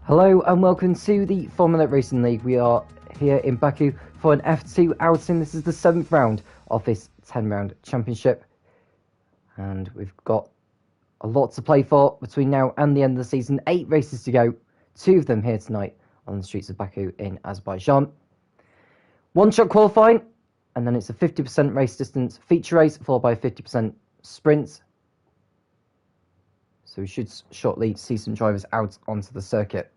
Hello and welcome to the Formula Racing League. We are here in Baku for an F2 outing. This is the 7th round of this 10-round championship. And we've got a lot to play for between now and the end of the season. 8 races to go, 2 of them here tonight on the streets of Baku in Azerbaijan. One-shot qualifying, and then it's a 50% race distance feature race, followed by a 50% sprint. So we should shortly see some drivers out onto the circuit.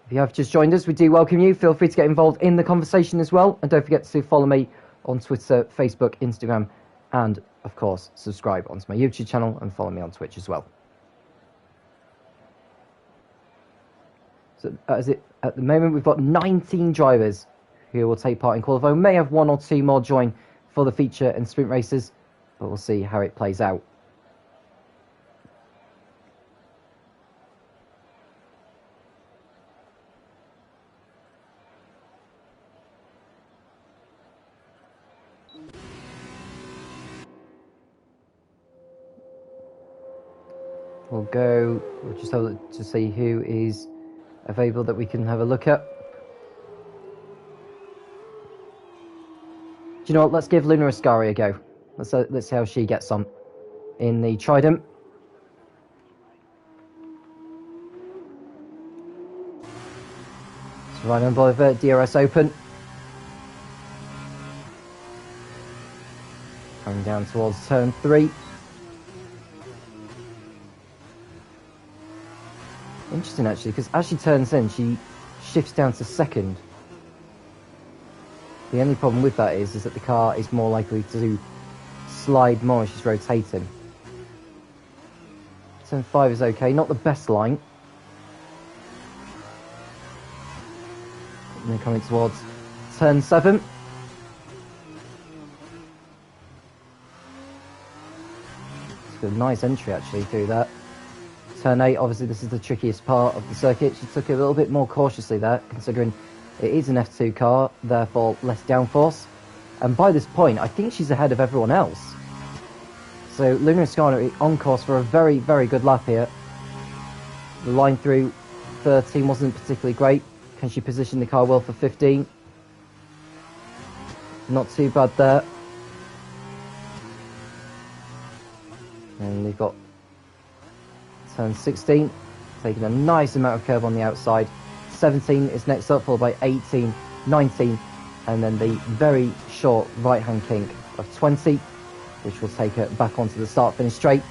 If you have just joined us, we do welcome you. Feel free to get involved in the conversation as well. And don't forget to follow me on Twitter, Facebook, Instagram, and, of course, subscribe onto my YouTube channel and follow me on Twitch as well. So at the moment, we've got 19 drivers who will take part in qualifying. We may have 1 or 2 more join for the feature and sprint races, but we'll see how it plays out. We'll just have a look to see who is available that we can have a look at. Do you know what? Let's give Luna Ascari a go. Let's see how she gets on in the Trident. So right on Boulevard, DRS Open. Coming down towards turn 3. Interesting, actually, because as she turns in, she shifts down to second. The only problem with that is that the car is more likely to slide more as she's rotating. Turn 5 is okay, not the best line. And then coming towards turn 7. It's a nice entry, actually, through that. Turn 8, obviously this is the trickiest part of the circuit. She took it a little bit more cautiously there, considering it is an F2 car, therefore less downforce. And by this point, I think she's ahead of everyone else. So Luna Ascari on course for a very, very good lap here. The line through 13 wasn't particularly great. Can she position the car well for 15? Not too bad there. And we've got turn 16, taking a nice amount of curve on the outside. 17 is next up, followed by 18, 19, and then the very short right-hand kink of 20, which will take her back onto the start-finish straight.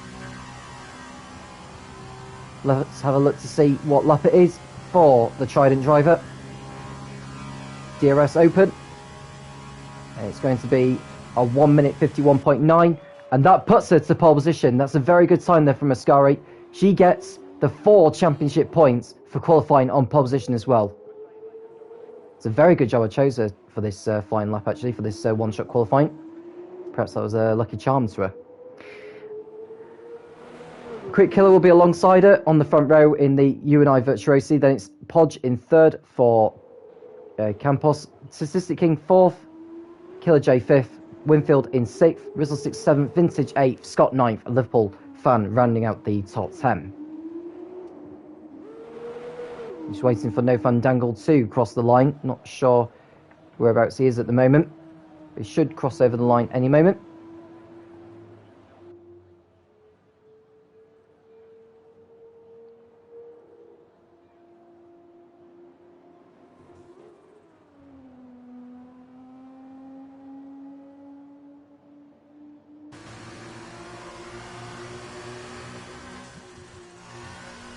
Let's have a look to see what lap it is for the Trident driver. DRS Open. And it's going to be a 1 minute 51.9, and that puts her to pole position. That's a very good time there from Ascari. She gets the 4 championship points for qualifying on pole position as well. It's a very good job I chose her for this flying lap, actually, for this one-shot qualifying. Perhaps that was a lucky charm to her. Quick Killer will be alongside her on the front row in the UNI Virtuosi. Then it's Podge in 3rd for Campos. Statistic King 4th. Killer J 5th. Winfield in 6th. Rizzle 6th, 7th. Vintage 8th. Scott 9th. A Liverpool fan rounding out the top 10. Just waiting for No Fun Dangle to cross the line. Not sure whereabouts he is at the moment. He should cross over the line any moment.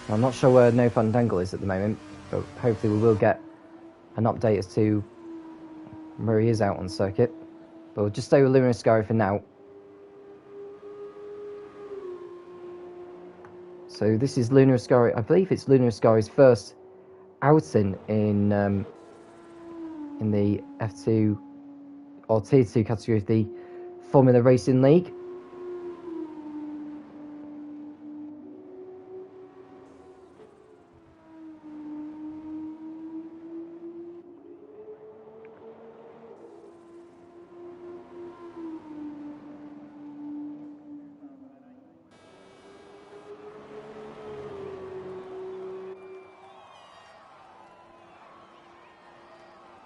I'm not sure where No Fun Dangle is at the moment, but hopefully we will get an update as to where he is out on circuit. But we'll just stay with Luna Ascari for now. So this is Luna Ascari. I believe it's Luna Ascari's first outing in the F2 or Tier 2 category of the Formula Racing League.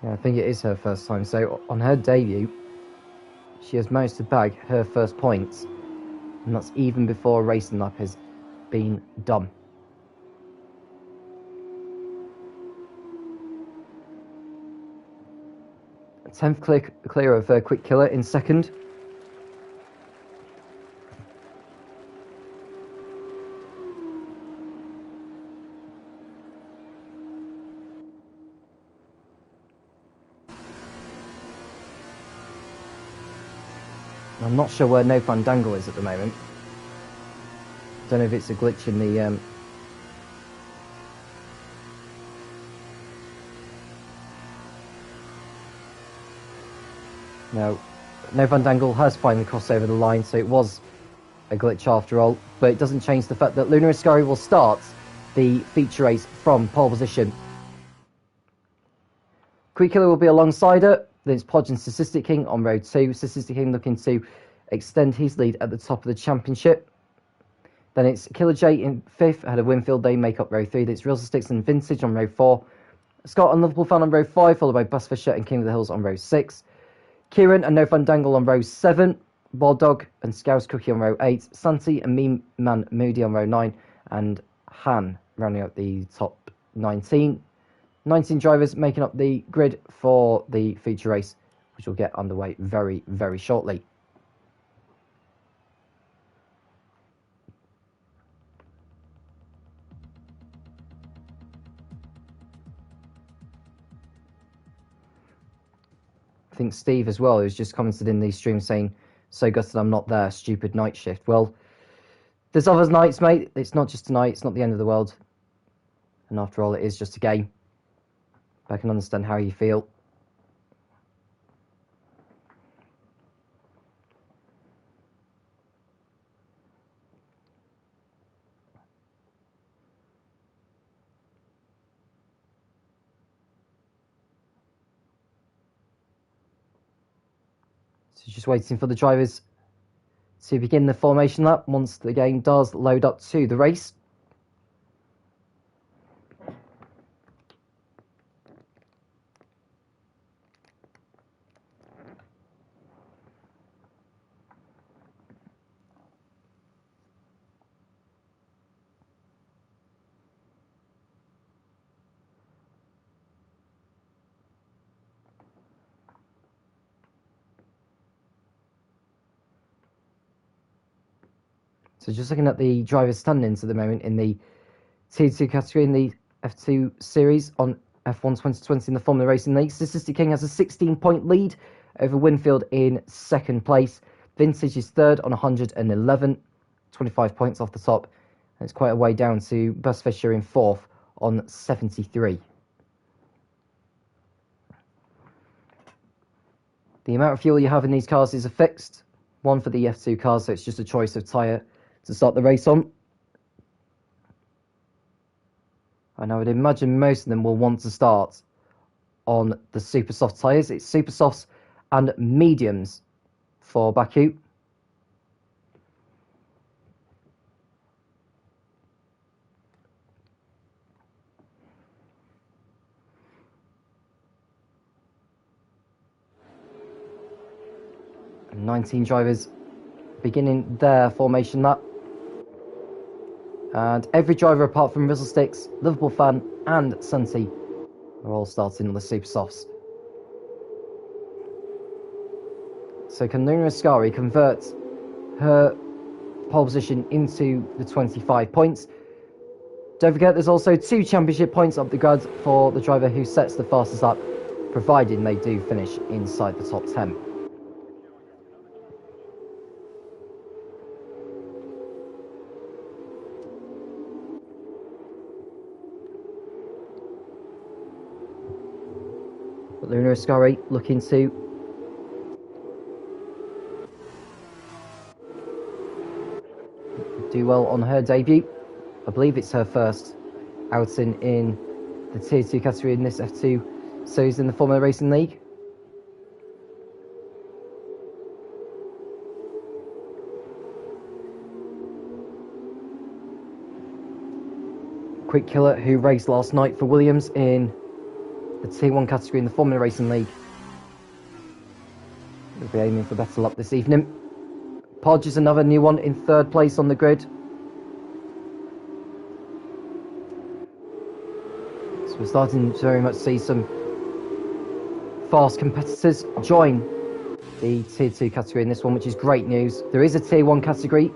Yeah, I think it is her first time. So on her debut, she has managed to bag her first points, and that's even before a racing lap has been done. 10th clear of Quick Killer in second. I'm not sure where No Fandangle is at the moment. Don't know if it's a glitch in the No Fandangle has finally crossed over the line, so it was a glitch after all. But it doesn't change the fact that Luna Ascari will start the feature race from pole position. Quick Killer will be alongside her. Then it's Podge and Statistic King on row 2. Statistic King looking to extend his lead at the top of the championship. Then it's Killer J in 5th, ahead of Winfield. They make up row 3. Then it's Real Sticks and Vintage on row 4. Scott and Liverpool Fan on row 5, followed by Bus Fisher and King of the Hills on row 6. Kieran and No Fandangle on row 7. Wild Dog and Scouse Cookie on row 8. Santi and Meme Man Moody on row 9. And Han rounding out the top 19. 19 drivers making up the grid for the feature race, which will get underway very, very shortly. I think Steve as well, who's just commented in the stream saying, "So gutted I'm not there, stupid night shift." Well, there's other nights, mate. It's not just tonight. It's not the end of the world. And after all, it is just a game. But I can understand how you feel. So just waiting for the drivers to begin the formation lap once the game does load up to the race. So just looking at the drivers' standings at the moment in the Tier 2 category in the F2 series on F1 2020 in the Formula Racing League. Statistic King has a 16-point lead over Winfield in second place. Vintage is third on 111, 25 points off the top. And it's quite a way down to Bus Fisher in fourth on 73. The amount of fuel you have in these cars is a fixed one for the F2 cars, so it's just a choice of tyre to start the race on. And I would imagine most of them will want to start on the super soft tyres. It's super softs and mediums for Baku. And 19 drivers beginning their formation lap. And every driver apart from Rizzlesticks, Liverpool Fan and Santi are all starting on the super softs. So can Luna Ascari convert her pole position into the 25 points? Don't forget there's also 2 championship points up the grid for the driver who sets the fastest lap, providing they do finish inside the top 10. But Luna Ascari looking to do well on her debut. I believe it's her first outing in the Tier 2 category in this F2 series in the Formula Racing League. Quick Killer, who raced last night for Williams in the Tier 1 category in the Formula Racing League. We'll be aiming for better luck this evening. Podge is another new one in 3rd place on the grid. So we're starting to very much see some fast competitors join the Tier 2 category in this one, which is great news. There is a Tier 1 category.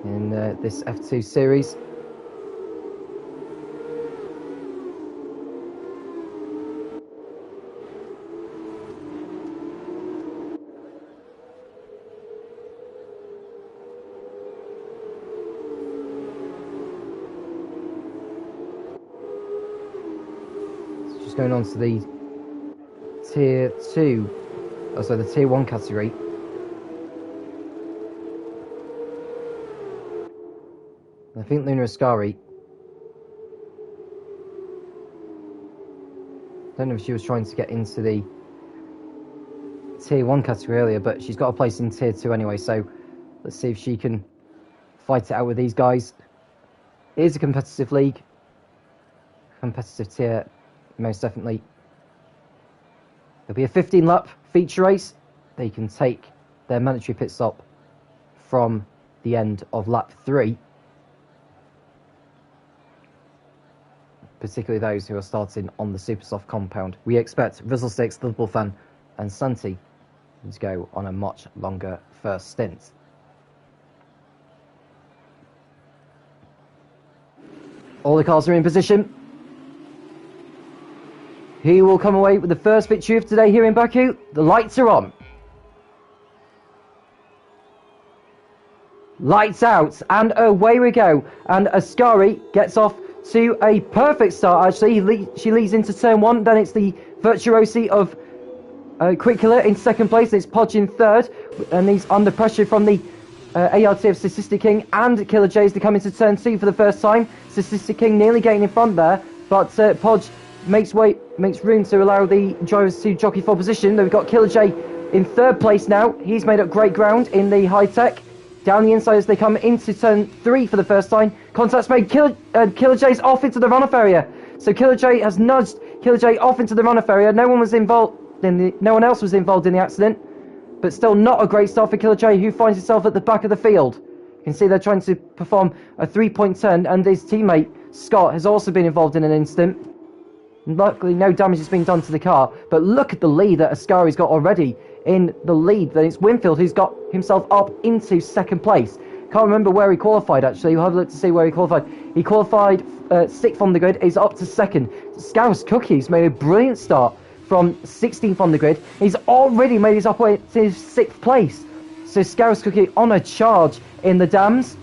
In this F2 series. Going on to the Tier 2, the Tier 1 category. I think Luna Ascari, I don't know if she was trying to get into the Tier 1 category earlier, but she's got a place in Tier 2 anyway, so let's see if she can fight it out with these guys. It is a competitive league, competitive tier. Most definitely. There'll be a 15-lap feature race. They can take their mandatory pit stop from the end of lap 3. Particularly those who are starting on the super soft compound. We expect Rizzlesticks, Little Fan and Santi to go on a much longer first stint. All the cars are in position. Who will come away with the first victory of today here in Baku? The lights are on. Lights out, and away we go. And Ascari gets off to a perfect start, actually. She leads into turn 1, then it's the virtuosi of Quickler in 2nd place, it's Podge in 3rd, and he's under pressure from the ART of Statistic King and Killer J as they come into turn 2 for the first time. Statistic King nearly getting in front there, but Podge makes room to allow the drivers to jockey for position. We've got Killer J in 3rd place now. He's made up great ground in the high tech. Down the inside as they come into turn 3 for the first time. Contact's made. Killer J's off into the runoff area. So Killer J has nudged Killer J off into the runoff area. No one else was involved in the accident. But still not a great start for Killer J, who finds himself at the back of the field. You can see they're trying to perform a 3-point turn, and his teammate Scott has also been involved in an incident. Luckily, no damage has been done to the car, but look at the lead that Ascari's got already in the lead. Then it's Winfield who's got himself up into 2nd place. Can't remember where he qualified, actually. We'll have a look to see where he qualified. He qualified 6th on the grid. He's up to 2nd. Scouse Cookie's made a brilliant start from 16th on the grid. He's already made his way to 6th place. So Scouse Cookie on a charge in the dams.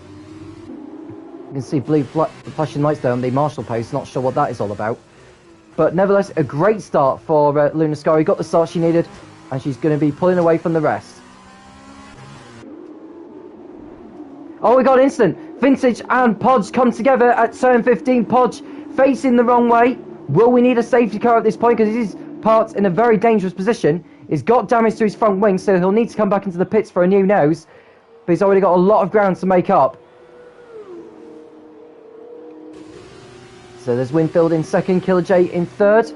You can see blue flashing lights there on the marshal post. Not sure what that is all about. But nevertheless, a great start for Luna Ascari. Got the start she needed, and she's going to be pulling away from the rest. Oh, we got an incident. Vintage and Podge come together at turn 15. Podge facing the wrong way. Will we need a safety car at this point? Because he's parked in a very dangerous position. He's got damage to his front wing, so he'll need to come back into the pits for a new nose. But he's already got a lot of ground to make up. So there's Winfield in 2nd, Killer J in 3rd.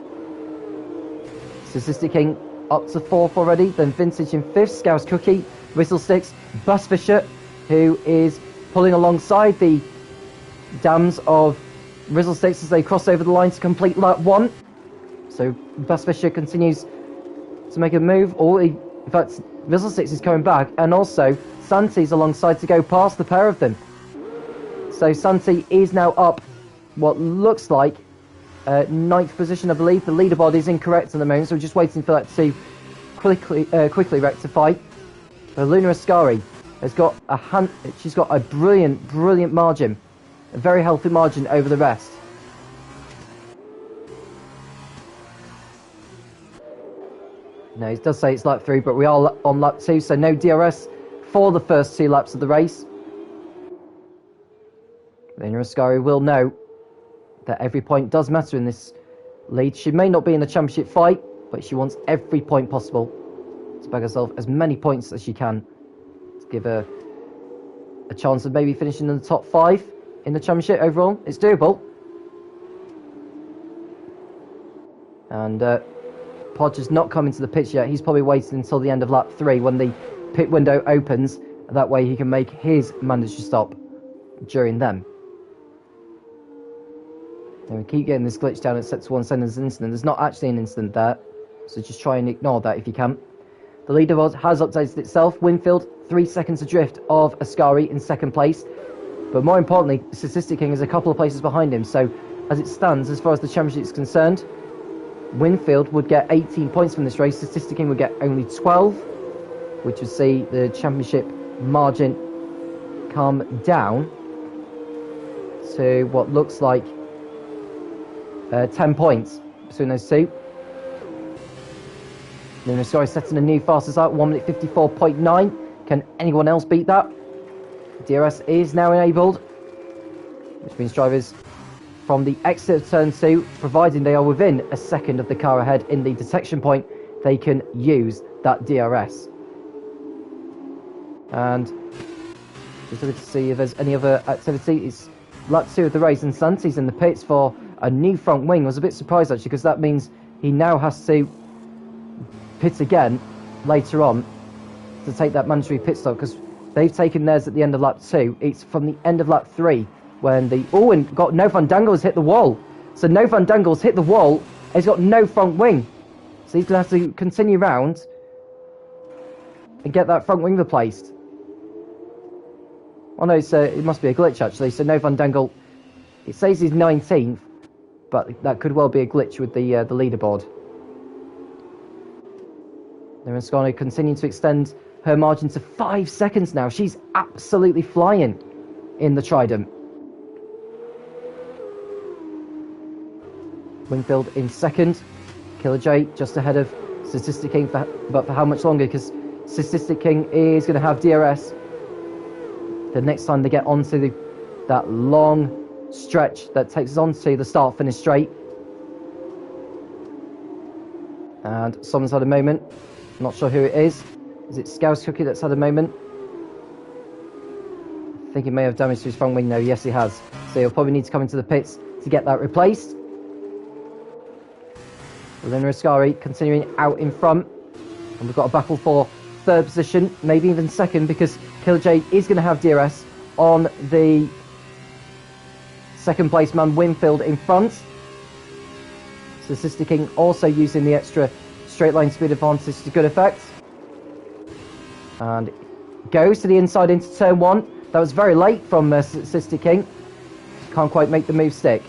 Statistic King up to 4th already. Then Vintage in 5th, Scouse Cookie, Whistlesticks, Bus Fisher, who is pulling alongside the dams of Whistlesticks as they cross over the line to complete lap 1. So Bus Fisher continues to make a move. In fact, Whistlesticks is coming back, and also Santi's alongside to go past the pair of them. So Santi is now up what looks like 9th position, I believe. The leaderboard is incorrect at the moment, so we're just waiting for that to quickly rectify. But Luna Ascari has got she's got a brilliant margin, a very healthy margin over the rest. No, it does say it's lap 3, but we are on lap 2, so no DRS for the first 2 laps of the race. Luna Ascari will know that every point does matter in this lead. She may not be in the championship fight, but she wants every point possible to bag herself as many points as she can to give her a chance of maybe finishing in the top 5. in the championship overall. It's doable. And Podger's not coming to the pitch yet. He's probably waiting until the end of lap 3 when the pit window opens. That way he can make his mandatory stop during them. And we keep getting this glitch down at set to 1 saying there's an incident. There's not actually an incident there, so just try and ignore that if you can. The leaderboard has updated itself. Winfield 3 seconds adrift of Ascari in second place, but more importantly, Statistic King is a couple of places behind him. So as it stands, as far as the championship is concerned, Winfield would get 18 points from this race. Statistic King would get only 12, which would see the championship margin come down to what looks like 10 points between those two. Then Ascari setting a new fastest out, 1 minute 54.9. Can anyone else beat that? DRS is now enabled, which means drivers from the exit of turn 2, providing they are within a second of the car ahead in the detection point, they can use that DRS. And just looking to see if there's any other activity. It's lap 2 of the race, and Santi's in the pits for a new front wing. I was a bit surprised actually, because that means he now has to pit again later on to take that mandatory pit stop, because they've taken theirs at the end of lap 2. It's from the end of lap 3 when the and got No Van Dangle's hit the wall. So No Van Dangle's hit the wall. He's got no front wing, so he's gonna have to continue round and get that front wing replaced. Oh no, it must be a glitch actually. So No Van Dangle, it says he's 19th, but that could well be a glitch with the leaderboard. Naraskano continuing to extend her margin to 5 seconds now. She's absolutely flying in the Trident. Winfield in second. Killer J just ahead of Statistic King, but for how much longer? Because Statistic King is going to have DRS the next time they get onto that long stretch that takes us onto the start-finish straight. And someone's had a moment. Not sure who it is. Is it Scouse Cookie that's had a moment? I think he may have damage to his front wing now. Yes, he has. So he'll probably need to come into the pits to get that replaced. Elena Ascari continuing out in front. And we've got a battle for third position, maybe even second, because Killer J is going to have DRS on the second place man Winfield in front. Statistic King also using the extra straight line speed advantage to good effect. And goes to the inside into turn 1. That was very late from Statistic King. Can't quite make the move stick.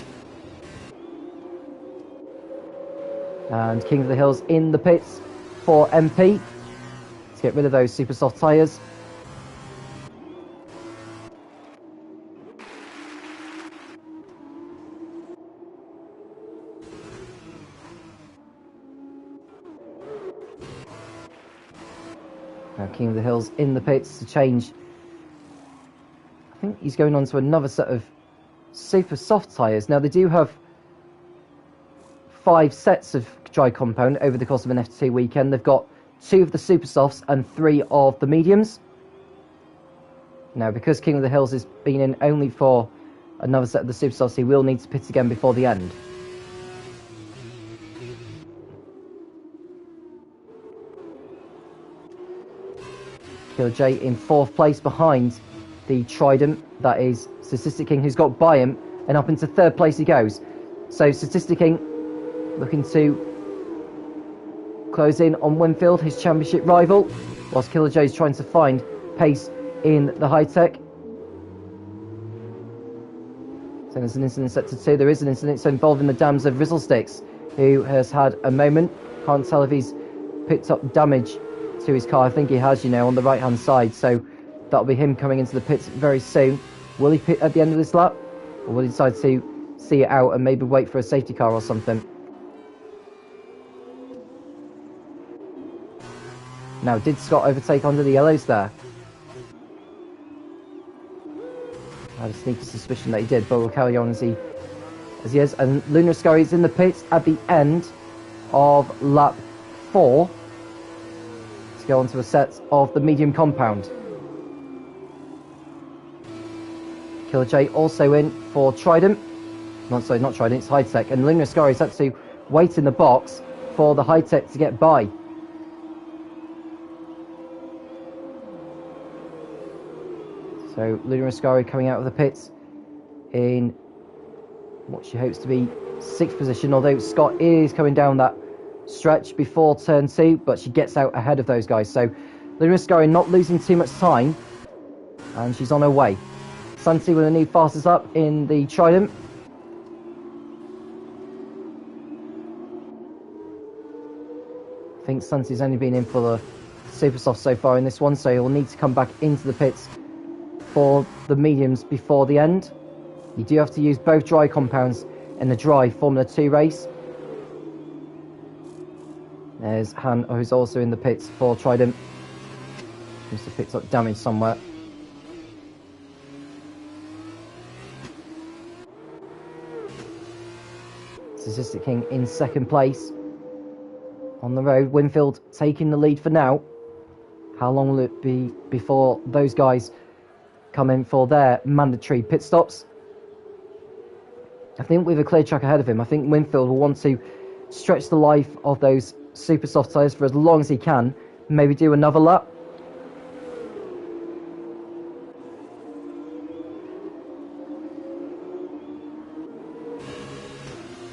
And King of the Hills in the pits for MP to get rid of those super soft tyres. Now King of the Hills in the pits to change. I think he's going on to another set of super soft tyres. Now they do have 5 sets of dry compound over the course of an F2 weekend. They've got 2 of the super softs and 3 of the mediums. Now because King of the Hills has been in only for another set of the super softs, he will need to pit again before the end. Killer J in 4th place behind the Trident, that is Statistic King, who's got by him, and up into 3rd place he goes. So Statistic King looking to close in on Winfield, his championship rival, whilst Killer J is trying to find pace in the high-tech. So there's an incident in sector 2. There is an incident involving the dams of Rizzlesticks, who has had a moment. Can't tell if he's picked up damage to his car. I think he has, you know, on the right-hand side. So that'll be him coming into the pits very soon. Will he pit at the end of this lap? Or will he decide to see it out and maybe wait for a safety car or something? Now, did Scott overtake onto the yellows there? I had a sneaky suspicion that he did, but we'll carry on as he is. And Lunar Scurry is in the pits at the end of lap 4 to go onto a set of the medium compound. Killer J also in for Trident. Not Trident, it's High Tech. And Lunar Ascari's had to wait in the box for the High Tech to get by. So Lunar Ascari coming out of the pits in what she hopes to be 6th position, although Scott is coming down that stretch before turn 2, but she gets out ahead of those guys. So Lunar Ascari not losing too much time, and she's on her way. Santi with a new fastest up in the Trident. I think Santi's only been in for the Super Soft so far in this one, so he'll need to come back into the pits for the mediums before the end. You do have to use both dry compounds in the dry Formula 2 race. There's Han, who's also in the pits for Trident. Must have picked up damage somewhere. Statistic King in 2nd place. On the road, Winfield taking the lead for now. How long will it be before those guys come in for their mandatory pit stops? I think with a clear track ahead of him, I think Winfield will want to stretch the life of those super soft tyres for as long as he can. Maybe do another lap.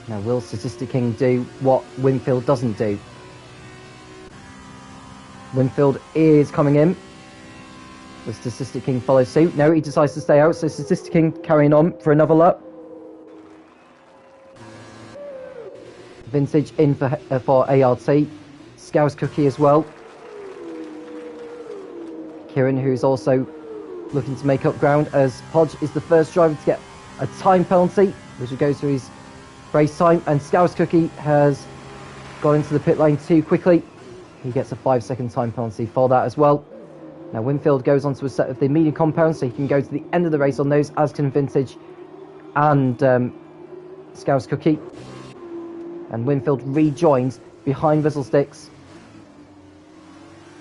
Now, will Statistic King do what Winfield doesn't do? Winfield is coming in. The Statistic King follows suit. No, he decides to stay out, so Statistic King carrying on for another lap. Vintage in for ART. Scouse Cookie as well. Kieran, who's also looking to make up ground, as Podge is the first driver to get a time penalty, which will go through his race time, and Scouse Cookie has got into the pit lane too quickly. He gets a 5-second time penalty for that as well. Now Winfield goes on to a set of the medium compounds, so he can go to the end of the race on those, as can Vintage and Scouse Cookie. And Winfield rejoins behind Whistlesticks.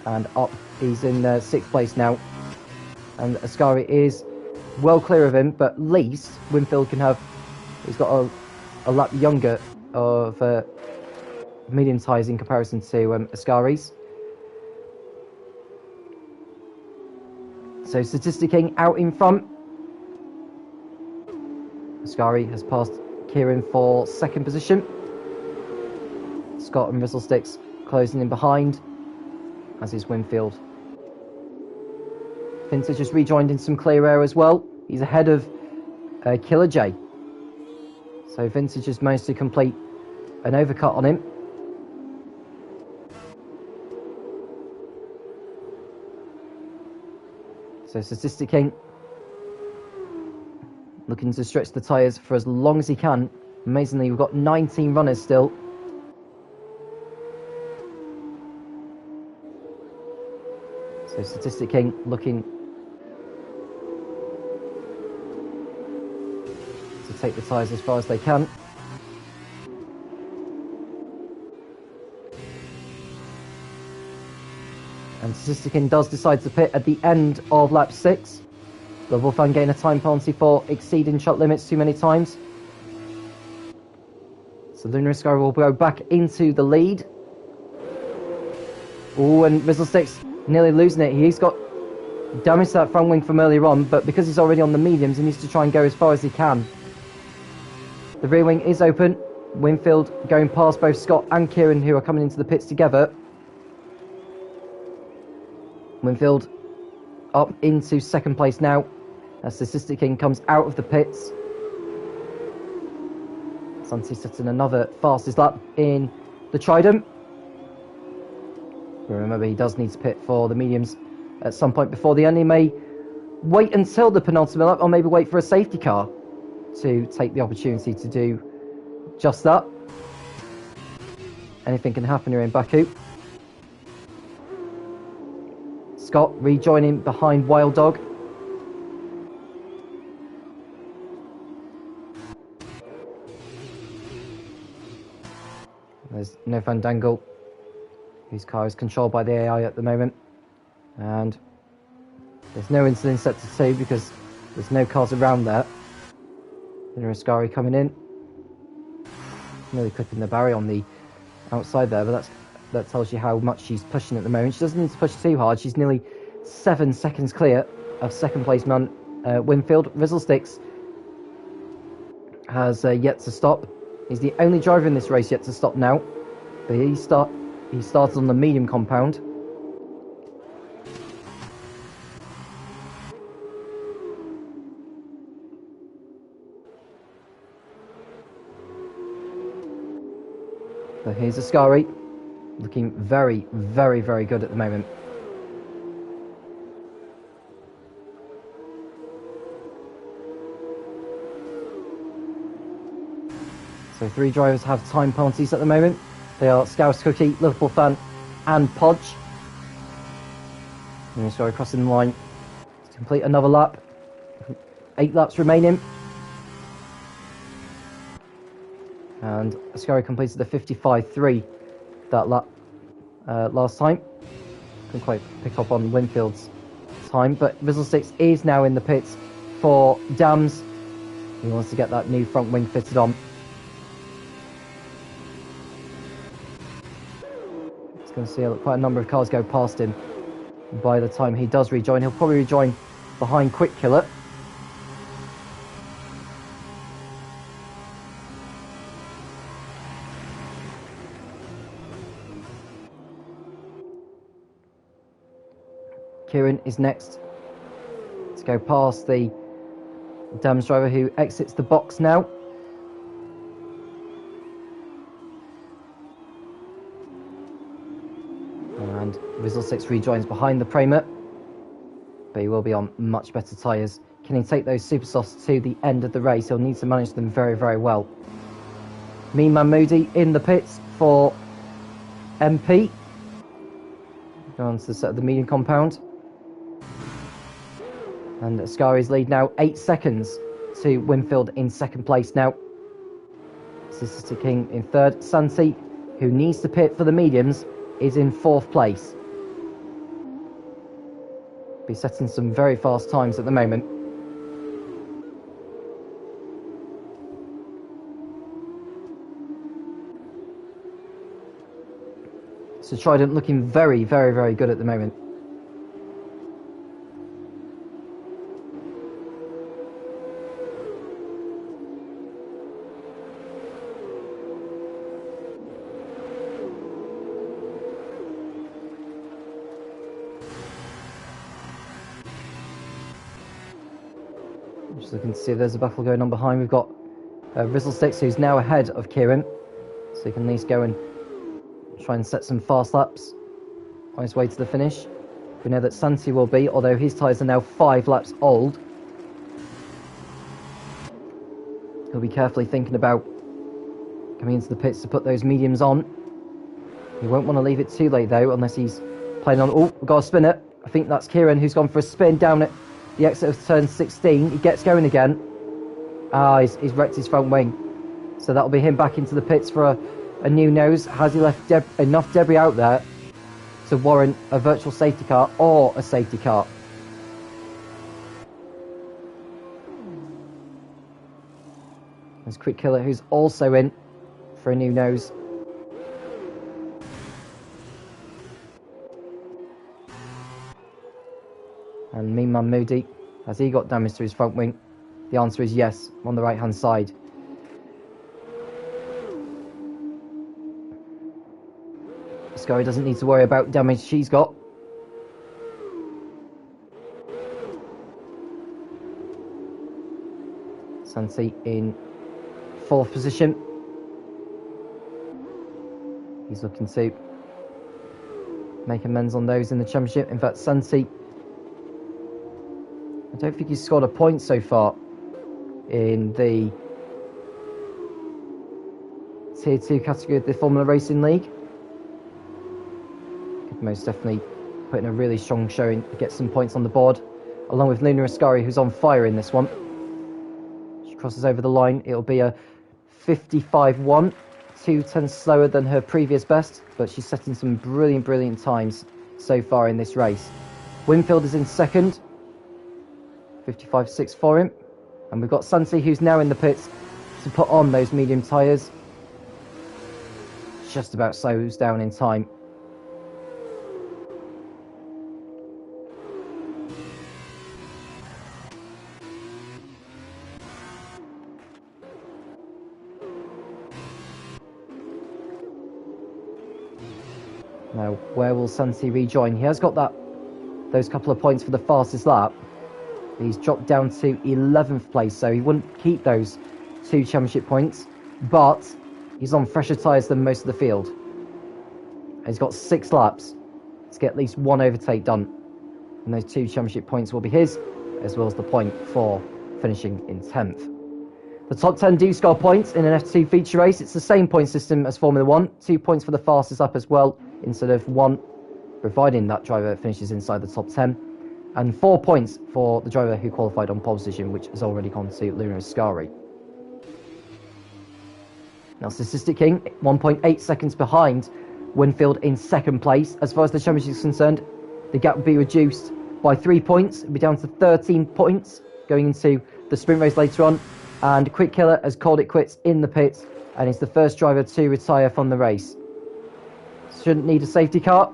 And up, he's in 6th place now. And Ascari is well clear of him, but at least Winfield can have... He's got a lap younger of medium tyres in comparison to Ascari's. So Statistic King out in front. Ascari has passed Kieran for 2nd position. Scott and Whistlesticks closing in behind, as is Winfield. Vintage has rejoined in some clear air as well. He's ahead of Killer J. So Vintage has managed to complete an overcut on him. So Statistic King looking to stretch the tyres for as long as he can. Amazingly, we've got 19 runners still. So Statistic King looking to take the tyres as far as they can. And Statistic King does decide to pit at the end of lap 6. Double Fan getting a time penalty for exceeding shot limits too many times. So Lunar Ascari will go back into the lead. Oh, and Whistlesticks nearly losing it. He's got damage to that front wing from earlier on, but because he's already on the mediums, he needs to try and go as far as he can. The rear wing is open. Winfield going past both Scott and Kieran, who are coming into the pits together. Winfield up into 2nd place now, as Statistic King comes out of the pits. Santi setting another fastest lap in the Trident. Remember, he does need to pit for the mediums at some point before the end. He may wait until the penultimate lap, or maybe wait for a safety car to take the opportunity to do just that. Anything can happen here in Baku. Scott rejoining behind Wild Dog. There's No Fandangle, whose car is controlled by the AI at the moment. And there's no incident set to 2 because There's no cars around there. Luna Ascari coming in. Nearly clipping the barrier on the outside there, but that tells you how much she's pushing at the moment. She doesn't need to push too hard. She's nearly 7 seconds clear of second place man Winfield. Rizzlesticks has yet to stop. He's the only driver in this race yet to stop now. But he started on the medium compound. So here's Ascari, looking very, very, very good at the moment. So 3 drivers have time penalties at the moment. They are Scouse Cookie, Liverpool Fan, and Podge. And Ascari crossing the line to complete another lap. 8 laps remaining. And Ascari completed the 55.3 that lap last time. Couldn't quite pick up on Winfield's time, but Rizzlesticks is now in the pits for Dams. He wants to get that new front wing fitted on. It's going to see quite a number of cars go past him. And by the time he does rejoin, he'll probably rejoin behind Quick Killer. Kieran is next to go past the Dams driver who exits the box now. And Rizzlesticks rejoins behind the Prema, but he will be on much better tyres. Can he take those super softs to the end of the race? He'll need to manage them very, very well. Mean Man Moody in the pits for MP. Go on to the set of the medium compound. And Ascari's lead now 8 seconds to Winfield in second place now. Sister King in third. Santi, who needs to pit for the mediums, is in 4th place. Be setting some very fast times at the moment. So Trident looking very, very, very good at the moment. Just looking to see if there's a battle going on behind. We've got Rizzlesticks, who's now ahead of Kieran, so he can at least go and try and set some fast laps on his way to the finish. We know that Santi will be, although his tyres are now 5 laps old. He'll be carefully thinking about coming into the pits to put those mediums on. He won't want to leave it too late though, unless he's playing on... Oh, we've got a spinner. I think that's Kieran, who's gone for a spin down at the exit of turn 16. He gets going again. He's wrecked his front wing. So that'll be him back into the pits for a new nose. Has he left enough debris out there to warrant a virtual safety car or a safety car? There's Quick Killer, who's also in for a new nose. And Mean Man Moody, has he got damage to his front wing? The answer is yes, on the right hand side. Ascari doesn't need to worry about damage she's got. Santi in 4th position. He's looking to make amends on those in the championship. In fact, Santi, I don't think he's scored a point so far in the Tier 2 category of the Formula Racing League. Could most definitely put in a really strong showing to get some points on the board, along with Luna Ascari, who's on fire in this one. She crosses over the line. It'll be a 55.1, 2/10 slower than her previous best, but she's setting some brilliant, brilliant times so far in this race. Winfield is in second. 55.6 for him. And we've got Santi, who's now in the pits to put on those medium tyres. Just about slows down in time. Now, where will Santi rejoin? He has got those couple of points for the fastest lap. He's dropped down to 11th place, so he wouldn't keep those 2 championship points, but he's on fresher tyres than most of the field. And he's got 6 laps to get at least 1 overtake done, and those 2 championship points will be his, as well as the point for finishing in 10th. The top 10 do score points in an F2 feature race. It's the same point system as Formula 1, 2 points for the fastest lap as well, instead of 1, providing that driver finishes inside the top 10. And 4 points for the driver who qualified on pole position, which has already gone to Luna Ascari. Now, Statistic King, 1.8 seconds behind Winfield in 2nd place. As far as the championship is concerned, the gap will be reduced by 3 points. It'll be down to 13 points going into the sprint race later on. And Quick Killer has called it quits in the pits, and is the first driver to retire from the race. Shouldn't need a safety car.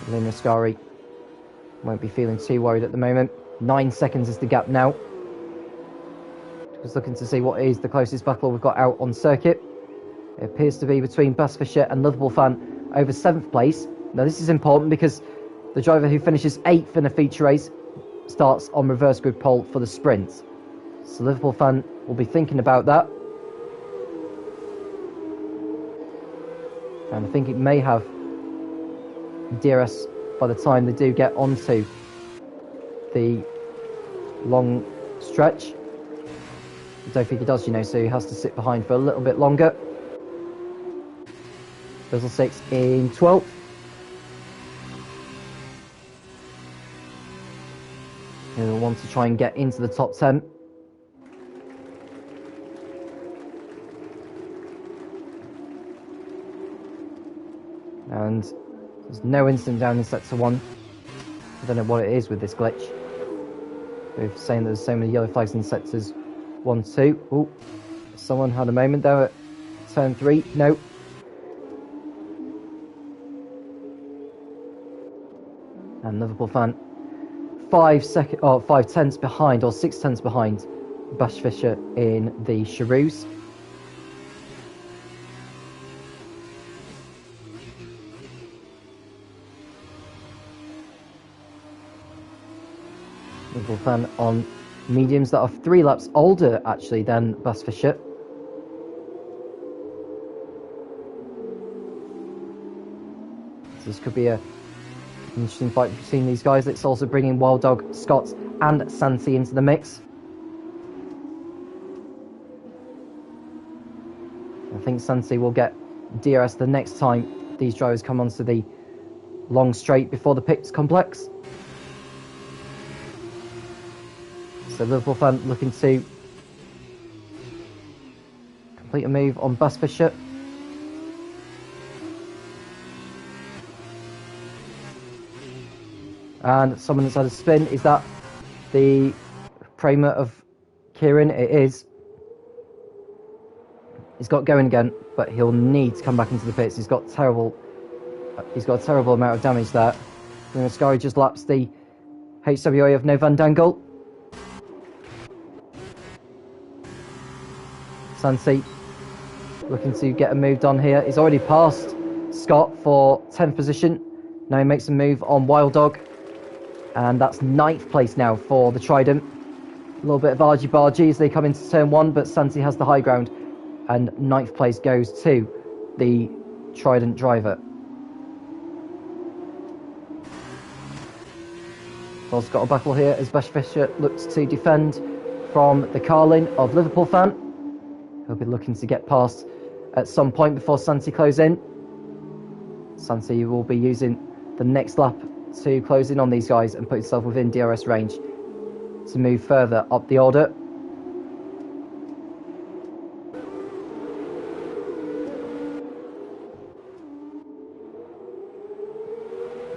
Luna Ascari won't be feeling too worried at the moment. 9 seconds is the gap now. Just looking to see what is the closest battle we've got out on circuit. It appears to be between Bas Fischer and Liverpool Fan over 7th place. Now this is important because the driver who finishes 8th in a feature race starts on reverse grid pole for the sprint. So Liverpool Fan will be thinking about that. And I think it may have DRS by the time they do get onto the long stretch. I don't think he does, so he has to sit behind for a little bit longer. Bezel 6 in 12th. He'll want to try and get into the top 10. And there's no incident down in sector 1. I don't know what it is with this glitch. We're saying there's so many yellow flags in sectors 1, 2. Oh, someone had a moment there at turn 3. No. And Liverpool Fan 5 tenths behind, or 6 tenths behind Bas Fischer in the Charouse. Liverpool Fan on mediums that are 3 laps older actually than Bas Fischer. So this could be an interesting fight between these guys. It's also bringing Wild Dog, Scott and Santi into the mix. I think Santi will get DRS the next time these drivers come onto the long straight before the pits complex. So Liverpool Fan looking to complete a move on Bas Fischer. And someone has had a spin. Is that the Prema of Kieran? It is. He's got going again, but he'll need to come back into the pits. He's got a terrible amount of damage there. Ascari just laps the HWA of No Van Dangle. Santi looking to get a move done here. He's already passed Scott for 10th position. Now he makes a move on Wild Dog. And that's 9th place now for the Trident. A little bit of argy-bargy as they come into turn 1, but Santi has the high ground. And 9th place goes to the Trident driver. Also got a battle here as Bas Fischer looks to defend from the Carlin of Liverpool Fan. He'll be looking to get past at some point before Santi close in. Santi will be using the next lap to close in on these guys and put himself within DRS range to move further up the order.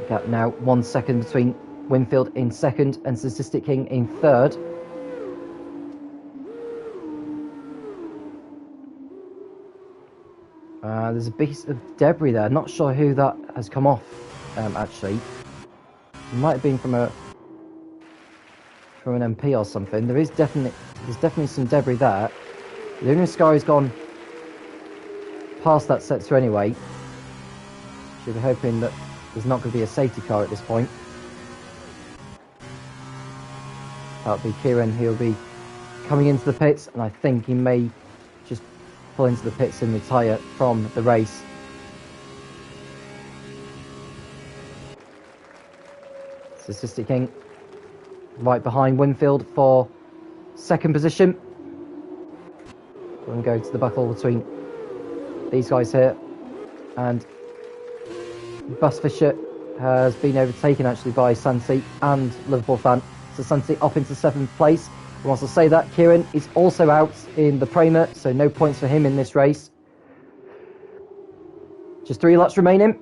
Got now 1 second between Winfield in second and Statistic King in third. There's a piece of debris there. Not sure who that has come off, actually. It might have been from an MP or something. There's definitely some debris there. The Untitled gone past that sector anyway. Should be hoping that there's not going to be a safety car at this point. That'll be Kieran. He'll be coming into the pits, and I think he may just pull into the pits and retire from the race. Statistic King right behind Winfield for second position. We'll go to the battle between these guys here, and Bus Fisher has been overtaken actually by Santi and Liverpool Fan. So Santi up into 7th place. And whilst I say that, Kieran is also out in the Prema, so no points for him in this race. Just 3 laps remaining.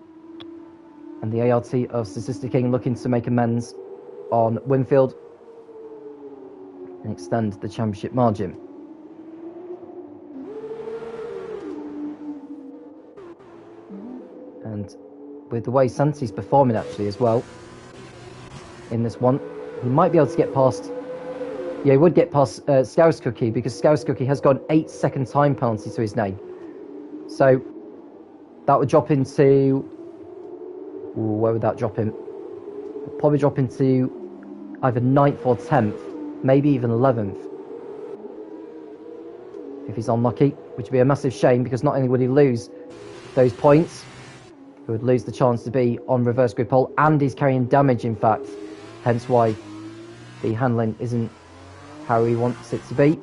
And the ART of Statistic King looking to make amends on Winfield and extend the championship margin. And with the way Santi's performing actually as well in this one, he might be able to get past. Yeah, he would get past Scouse Cookie, because Scouse Cookie has got an 8-second time penalty to his name. So that would drop into. Where would that drop him? Probably drop into either 9th or 10th, maybe even 11th. If he's unlucky, which would be a massive shame, because not only would he lose those points, he would lose the chance to be on reverse grid pole, and he's carrying damage, in fact. Hence why the handling isn't how he wants it to be.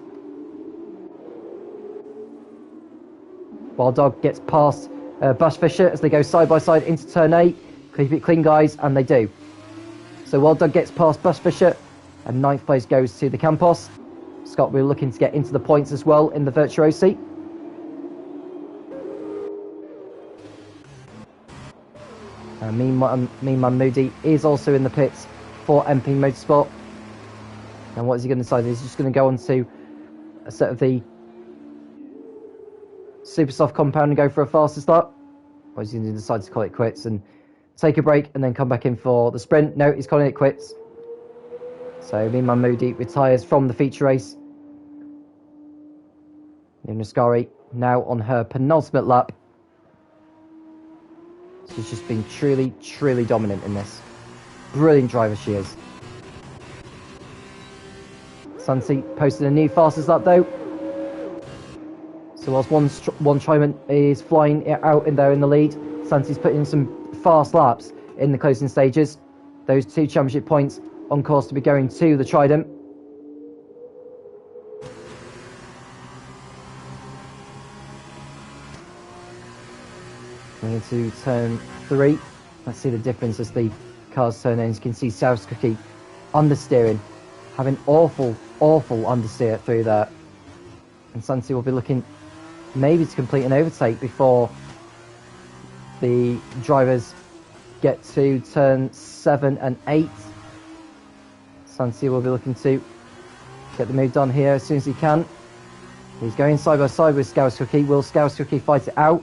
Wild Dog gets past Bash Fisher as they go side by side into turn 8. Keep it clean, guys, and they do. So Wild Dog gets past Bash Fisher, and 9th place goes to the Campos. Scott, we're looking to get into the points as well in the Virtuosi. Mean Man Moody is also in the pits for MP Motorsport. And what is he going to decide? He's just going to go on to a set of the Super Soft compound and go for a faster start. Or is he going to decide to call it quits and take a break and then come back in for the sprint? No, he's calling it quits. So Mean Man Moody retires from the feature race. Nuskari now on her penultimate lap. She's just been truly, truly dominant in this. Brilliant driver she is. Santi posted a new fastest lap though. So whilst one Tryman is flying out in there in the lead, Santi's putting in some fast laps in the closing stages. Those 2 championship points on course to be going to the Trident. Going into turn 3. Let's see the difference as the cars turn in. As you can see, South Cookie understeering, having awful understeer through there. And Santi will be looking maybe to complete an overtake before the drivers get to turn 7 and 8. Santi will be looking to get the move done here as soon as he can. He's going side by side with Scouse Cookie. Will Scouse Cookie fight it out?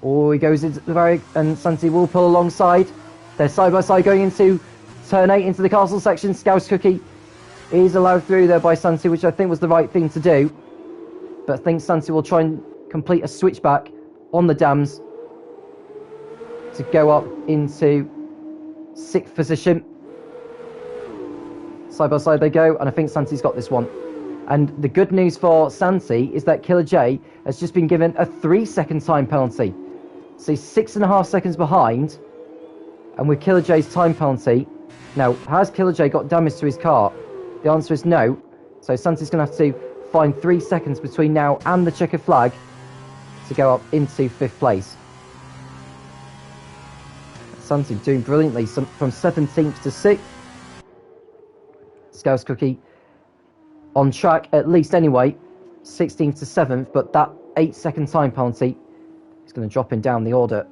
Or he goes into the barrier, and Santi will pull alongside. They're side by side going into turn 8 into the castle section. Scouse Cookie is allowed through there by Santi, which I think was the right thing to do. But I think Santi will try and complete a switchback on the dams to go up into 6th position. Side by side they go, and I think Santi's got this one. And the good news for Santi is that Killer J has just been given a 3-second time penalty. So he's 6.5 seconds behind. And with Killer J's time penalty, now, has Killer J got damage to his car? The answer is no. So Santi's going to have to find 3 seconds between now and the checkered flag to go up into 5th place. Santi doing brilliantly from 17th to 6th. Scouse Cookie on track, at least anyway, 16th to 7th, but that 8-second time penalty is going to drop him down the order.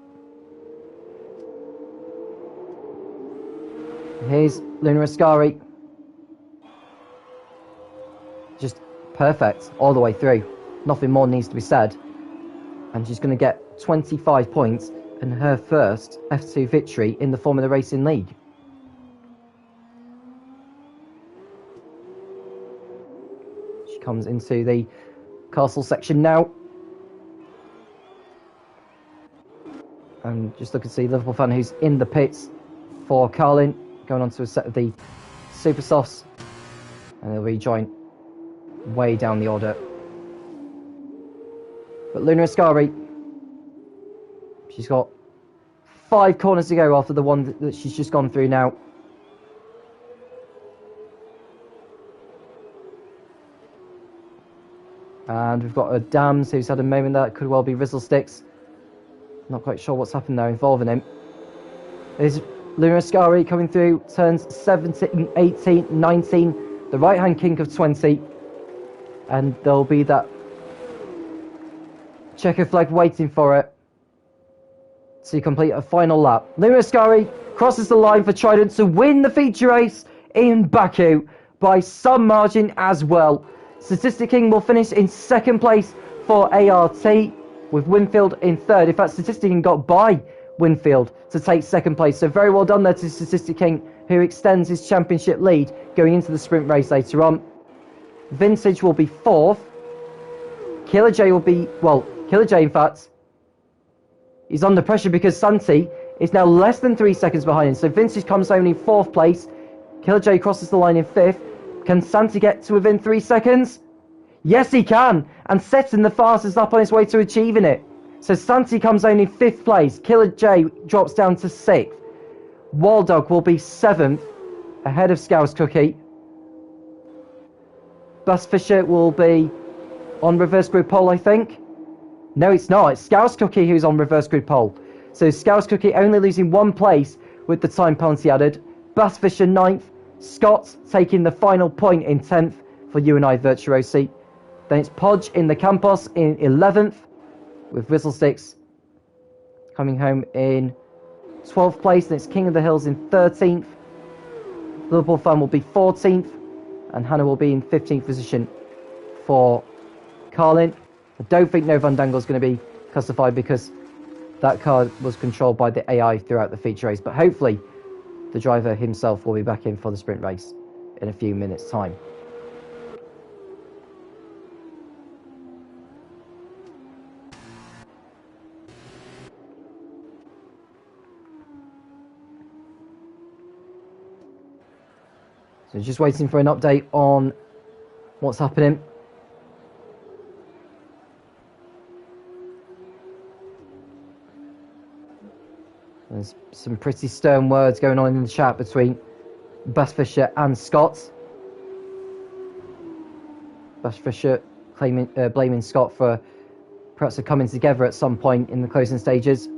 Here's Luna Ascari. Just perfect all the way through. Nothing more needs to be said. And she's going to get 25 points and her first F2 victory in the Formula Racing League. She comes into the castle section now. And just look and see Liverpool fan who's in the pits for Carlin, going on to a set of the Super Softs. And they'll rejoin way down the order. But Luna Ascari, she's got 5 corners to go after the one that she's just gone through now. And we've got a Dams who's had a moment that could well be Rizzle Sticks. Not quite sure what's happened there involving him. There's Luna Ascari coming through, turns 17, 18, 19, the right-hand kink of 20. And there'll be that checker flag waiting for her to complete a final lap. Luna Ascari crosses the line for Trident to win the feature race in Baku by some margin as well. Statistic King will finish in second place for ART, with Winfield in third. In fact, Statistic King got by Winfield to take second place. So very well done there to Statistic King, who extends his championship lead going into the sprint race later on. Vintage will be fourth. Killer J will be, well, Killer J in fact, is under pressure because Santi is now less than 3 seconds behind him. So Vintage comes only in fourth place. Killer J crosses the line in fifth. Can Santi get to within 3 seconds? Yes, he can. And setting the fastest up on his way to achieving it. So Santi comes only in 5th place. Killer J drops down to 6th. Wild Dog will be 7th, ahead of Scouse Cookie. Bus Fisher will be on reverse grid pole, I think. No, it's not. It's Scouse Cookie who's on reverse grid pole. So Scouse Cookie only losing 1 place with the time penalty added. Bus Fisher 9th. Scott taking the final point in 10th for you and I Virtuosi. Then it's Podge in the Campos in 11th, with Rizzlesticks coming home in 12th place. Then it's King of the Hills in 13th. Liverpool Fan will be 14th, and Hannah will be in 15th position for Carlin. I don't think No Van Dangle is going to be classified because that car was controlled by the AI throughout the feature race, but hopefully the driver himself will be back in for the sprint race in a few minutes' time. So just waiting for an update on what's happening. There's some pretty stern words going on in the chat between Bus Fisher and Scott. Bus Fisher blaming Scott for perhaps coming together at some point in the closing stages.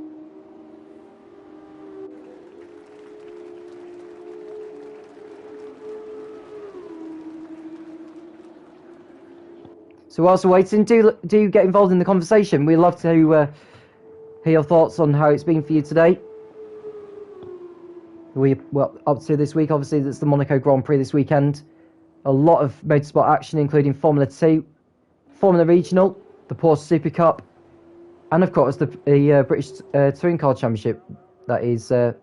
So whilst we're waiting, do get involved in the conversation. We'd love to hear your thoughts on how it's been for you today. Well, up to this week, obviously, that's the Monaco Grand Prix this weekend. A lot of motorsport action, including Formula 2, Formula Regional, the Porsche Super Cup, and of course the British Touring Car Championship. That is, I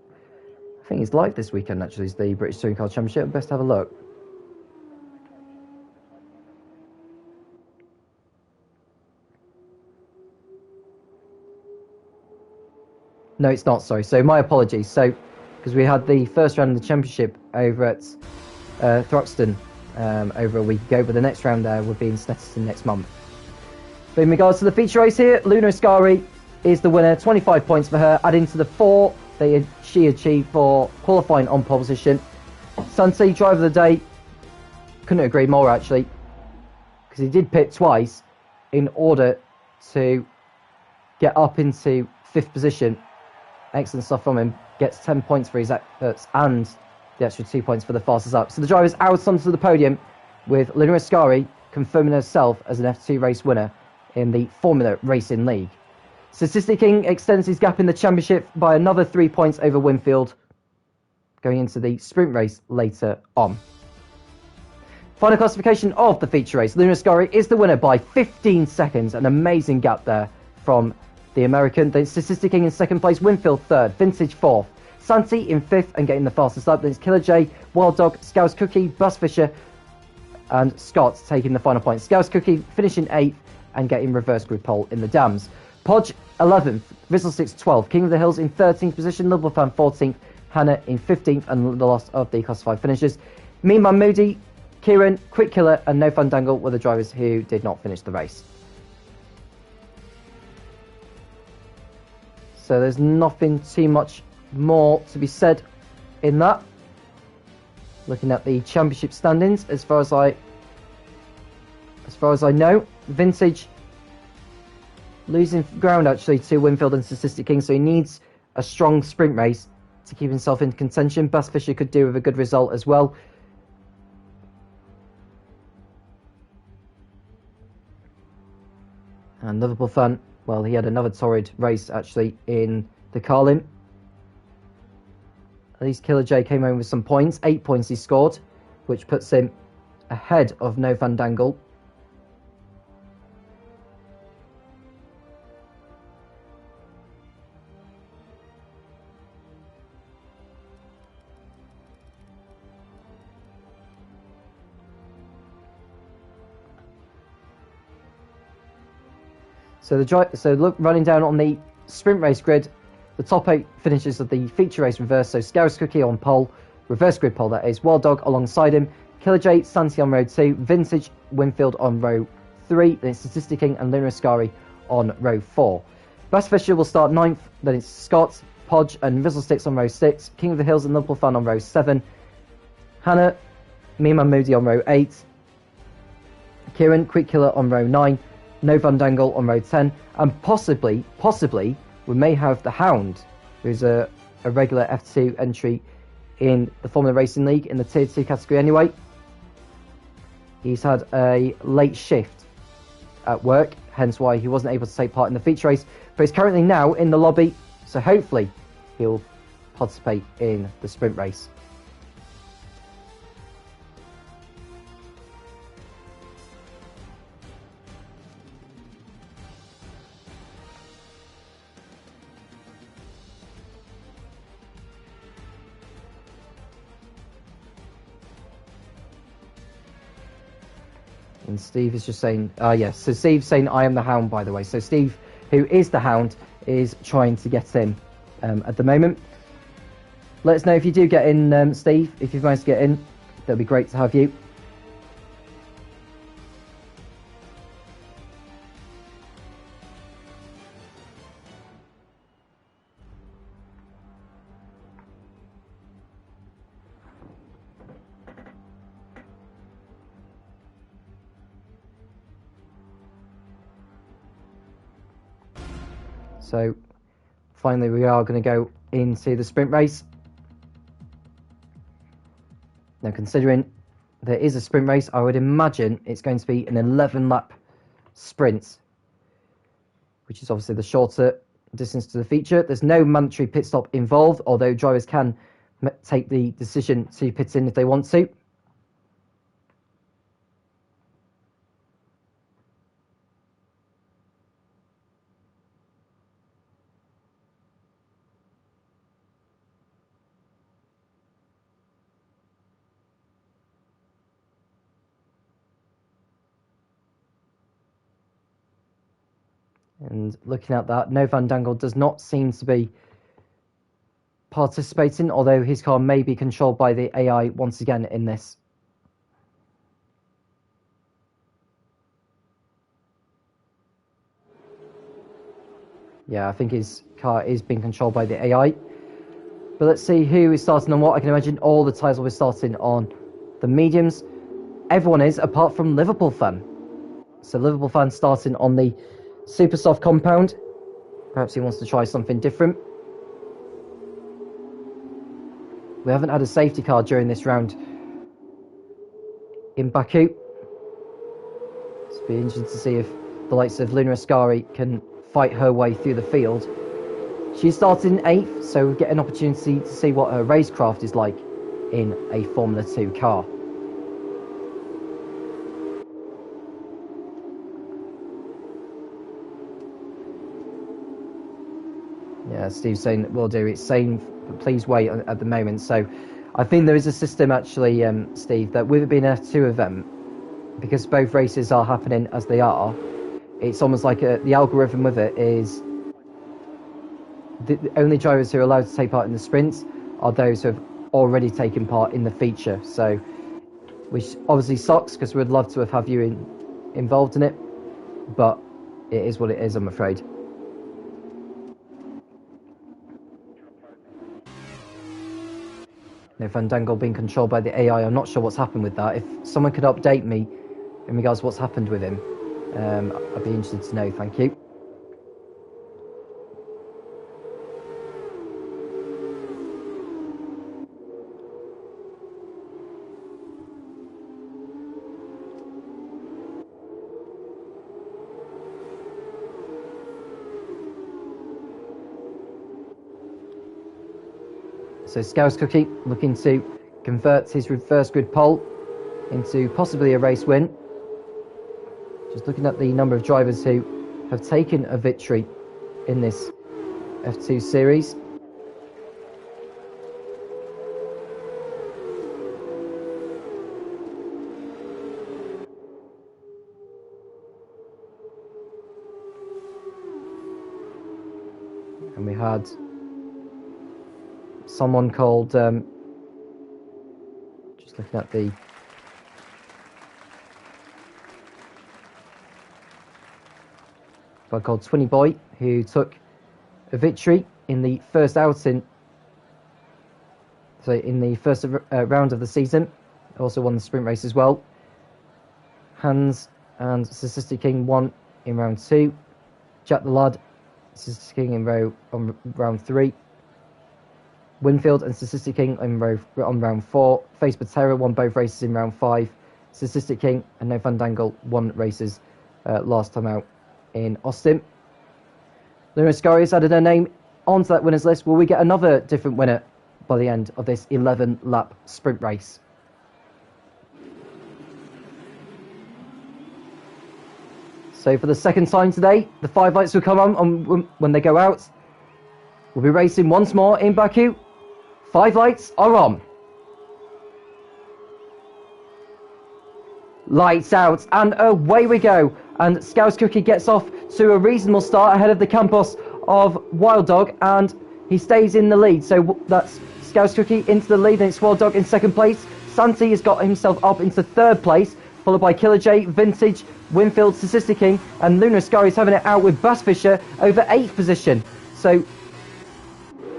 think it's live this weekend. Actually, is the British Touring Car Championship. Best have a look. No, it's not. Sorry. So my apologies. So because we had the first round of the championship over at Thruxton over a week ago, but the next round there will be in Snetterton next month. But in regards to the feature race here, Luna Ascari is the winner. 25 points for her, adding to the 4 she achieved for qualifying on pole position. Santi, driver of the day, couldn't agree more actually, because he did pit twice in order to get up into 5th position. Excellent stuff from him. Gets 10 points for his efforts and the extra 2 points for the fastest up. So the driver's out onto the podium with Luna Ascari confirming herself as an F2 race winner in the Formula Racing League. Statistic King extends his gap in the championship by another 3 points over Winfield. going into the sprint race later on. Final classification of the feature race. Luna Ascari is the winner by 15 seconds. An amazing gap there from the American. Then Statistic King in second place, Winfield third, Vintage fourth, Santi in fifth and getting the fastest lap. Then it's Killer J, Wild Dog, Scouse Cookie, Buzz Fisher and Scott taking the final point. Scouse Cookie finishing 8th and getting reverse grid pole in the dams. Podge 11th, Rizzlesticks 12th, King of the Hills in 13th position, Lovable Fan 14th, Hannah in 15th, and the last of the classified finishers. Me Man Moody, Kieran, Quick Killer and No Fandangle were the drivers who did not finish the race. So there's nothing too much more to be said in that. Looking at the championship standings, as far as I know, Vintage losing ground actually to Winfield and Statistic King, so he needs a strong sprint race to keep himself in contention. Bass Fisher could do with a good result as well. And Liverpool Fan, well, he had another torrid race actually in the Carlin. At least Killer J came home with some points. 8 points he scored, which puts him ahead of No Fandangle. So look, running down on the sprint race grid, the top 8 finishes of the feature race reverse. So Scouse Cookie on pole, reverse grid pole that is, Wild Dog alongside him, Killer J, Santi on row 2, Vintage, Winfield on row 3, then it's Statistic King and Luna Ascari on row 4. Bass Fisher will start 9th, then it's Scott, Podge and Rizzlesticks on row 6, King of the Hills and Liverpool Fan on row 7, Hannah, Me Man Moody on row 8, Kieran, Quick Killer on row 9, No Fandangle on row 10, and possibly, we may have the Hound, who's a regular F2 entry in the Formula Racing League in the Tier 2 category anyway. He's had a late shift at work, hence why he wasn't able to take part in the feature race, but he's currently now in the lobby, so hopefully he'll participate in the sprint race. And Steve is just saying, yes, so Steve's saying I am the Hound, by the way. So Steve, who is the Hound, is trying to get in at the moment. Let us know if you do get in, Steve. If you've managed to get in, that'll be great to have you. So finally we are going to go into the sprint race. Now considering there is a sprint race, I would imagine it's going to be an 11 lap sprint, which is obviously the shorter distance to the feature. There's no mandatory pit stop involved, although drivers can take the decision to pit in if they want to. And looking at that, No Fandangle does not seem to be participating, although his car may be controlled by the AI once again in this. Yeah, I think his car is being controlled by the AI. But let's see who is starting on what. I can imagine all the tyres will be starting on the mediums. Everyone is, apart from Liverpool Fan. So Liverpool Fan starting on the super soft compound. Perhaps he wants to try something different. We haven't had a safety car during this round in Baku. It's be interesting to see if the likes of Luna Ascari can fight her way through the field. She started in 8th, so we get an opportunity to see what her racecraft is like in a Formula 2 car. Yeah, Steve's saying will do. It's saying please wait at the moment. So I think there is a system actually, Steve, that with it being an F2 event, because both races are happening as they are, it's almost like the algorithm with it is the only drivers who are allowed to take part in the sprints are those who have already taken part in the feature. So, which obviously sucks because we'd love to have you involved in it, but it is what it is, I'm afraid. No, Fandango being controlled by the AI. I'm not sure what's happened with that. If someone could update me in regards to what's happened with him, I'd be interested to know. Thank you. So Scouse Cookie looking to convert his reverse grid pole into possibly a race win. Just looking at the number of drivers who have taken a victory in this F2 series. And we had someone called, just looking at the guy called Twinny Boy, who took a victory in the first outing, so in the first round of the season. Also won the sprint race as well. Hans and Statistic King won in round 2. Jack the Lad, Statistic King in round 3. Winfield and Statistic King on round 4. Face Patera won both races in round 5. Statistic King and No Fandangle won races last time out in Austin. Luna Scarius added her name onto that winners list. Will we get another different winner by the end of this 11-lap sprint race? So for the second time today, the 5 lights will come on when they go out. We'll be racing once more in Baku. 5 lights are on. Lights out, and away we go. And Scouse Cookie gets off to a reasonable start ahead of the Campos of Wild Dog, and he stays in the lead. So that's Scouse Cookie into the lead, and it's Wild Dog in second place. Santi has got himself up into third place, followed by Killer J, Vintage, Winfield, Statistic King, and Luna Scary is having it out with Bass Fisher over 8th position. So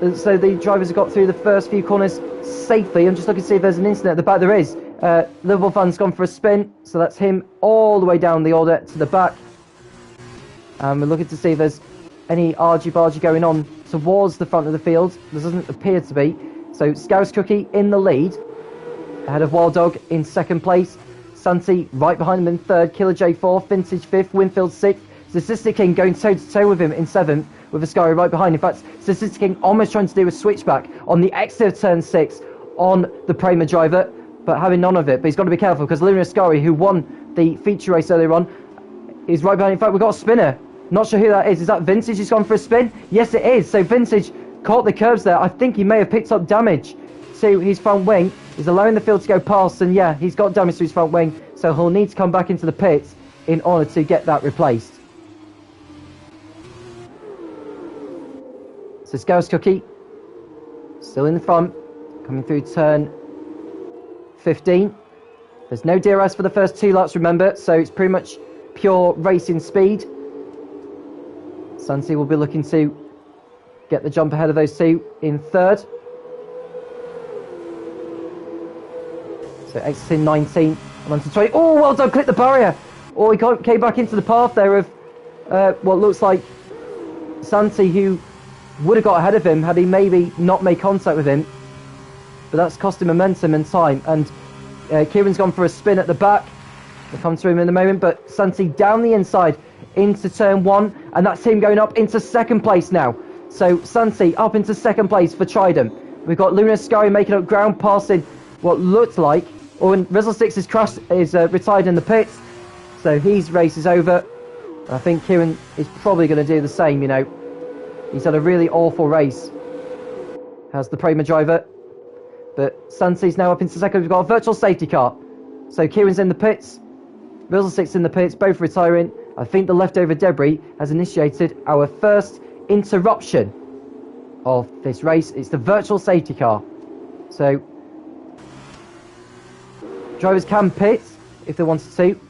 the drivers have got through the first few corners safely. I'm just looking to see if there's an incident at the back. There is. Liverpool fan's gone for a spin, so that's him all the way down the order to the back. And we're looking to see if there's any argy-bargy going on towards the front of the field. There doesn't appear to be. So Scouse Cookie in the lead, ahead of Wild Dog in second place. Santi right behind him in third. Killer J 4th, Vintage 5th, Winfield 6th. Statistic King going toe-to-toe with him in 7th, with Ascari right behind. In fact, Statistic King almost trying to do a switchback on the exit of turn 6 on the Prema driver, but having none of it. But he's got to be careful because Luna Ascari, who won the feature race earlier on, is right behind. In fact, we've got a spinner. Not sure who that is. Is that Vintage who's gone for a spin? Yes, it is. So Vintage caught the curbs there. I think he may have picked up damage to his front wing. He's allowing the field to go past, and yeah, he's got damage to his front wing, so he'll need to come back into the pits in order to get that replaced. So Scouse Cookie still in the front, coming through turn 15. There's no DRS for the first 2 laps, remember, so it's pretty much pure racing speed. Santi will be looking to get the jump ahead of those 2 in third. So exiting 19 and onto 20. Oh, well done, clipped the barrier. Oh, he came back into the path there of what looks like Santi, who would have got ahead of him had he maybe not made contact with him. But that's cost him momentum and time. And Kieran's gone for a spin at the back. We'll come to him in a moment. But Santi down the inside into turn 1. And that's him going up into second place now. So Santi up into second place for Trident. We've got Luna Scary making up ground, passing what looked like, or when Rizzle Six is retired in the pits, so his race is over. And I think Kieran is probably going to do the same. You know, he's had a really awful race. Has the Prema driver, but Santi's now up into second. We've got a virtual safety car. So Kieran's in the pits, Rizzle Six in the pits, both retiring. I think the leftover debris has initiated our first interruption of this race. It's the virtual safety car. So drivers can pit if they wanted to,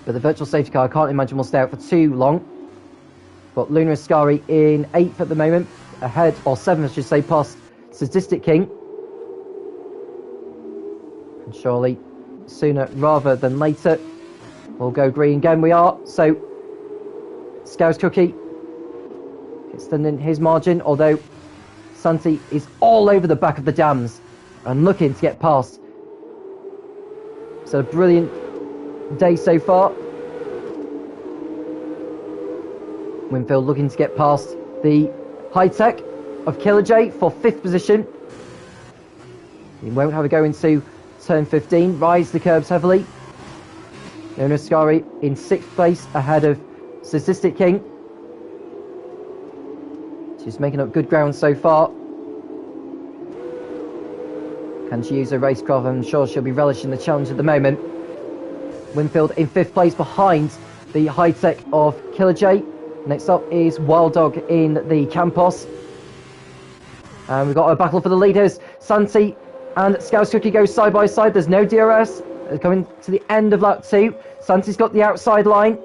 but the virtual safety car, I can't imagine will stay out for too long. Got Luna Ascari in 8th at the moment, ahead, or 7th I should say, past Sadistic King. And surely sooner rather than later we'll go green again. We are. So Scouse Cookie extending his margin, although Santi is all over the back of the dams and looking to get past. So a brilliant day so far. Winfield looking to get past the high tech of Killer J for 5th position. He won't have a go into turn 15. Rise the curbs heavily. Leona Scari in 6th place ahead of Sadistic King. She's making up good ground so far. Can she use her racecraft? I'm sure she'll be relishing the challenge at the moment. Winfield in 5th place behind the high tech of Killer J. Next up is Wild Dog in the Campos. And we've got a battle for the leaders. Santi and Scouse Cookie go side by side. There's no DRS. They're coming to the end of lap 2. Santi's got the outside line.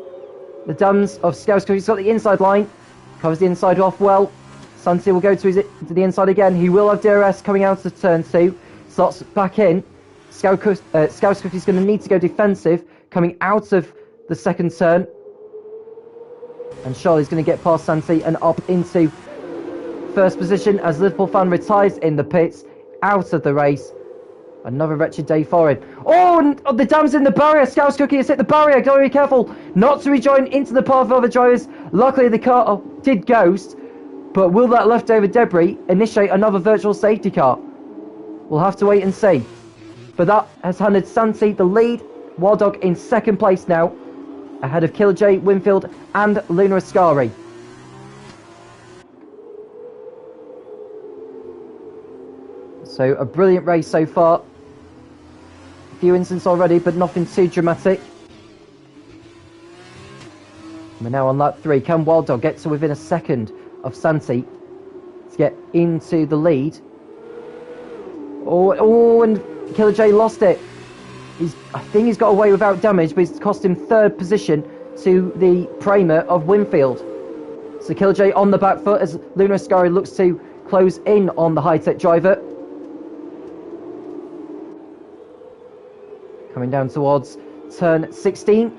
The dams of Scouse Cookie's got the inside line. Covers the inside off well. Santi will go to the inside again. He will have DRS coming out of turn 2. Slots back in. Scouse Cookie's going to need to go defensive coming out of the second turn. And Charlie's going to get past Santi and up into 1st position as Liverpool fan retires in the pits, out of the race. Another wretched day for him. Oh, the dam's in the barrier. Scouse Cookie has hit the barrier. Got to be careful not to rejoin into the path of other drivers. Luckily, the car did ghost. But will that leftover debris initiate another virtual safety car? We'll have to wait and see. But that has handed Santi the lead. Wild Dog in 2nd place now, ahead of Killer J, Winfield and Luna Ascari. So a brilliant race so far. A few incidents already, but nothing too dramatic. We're now on lap 3. Can Wild Dog get to within a second of Santi to get into the lead? Oh, and Killer J lost it. I think he's got away without damage, but it's cost him 3rd position to the Prema of Winfield. So Killer J on the back foot as Luna Ascari looks to close in on the high-tech driver. Coming down towards turn 16.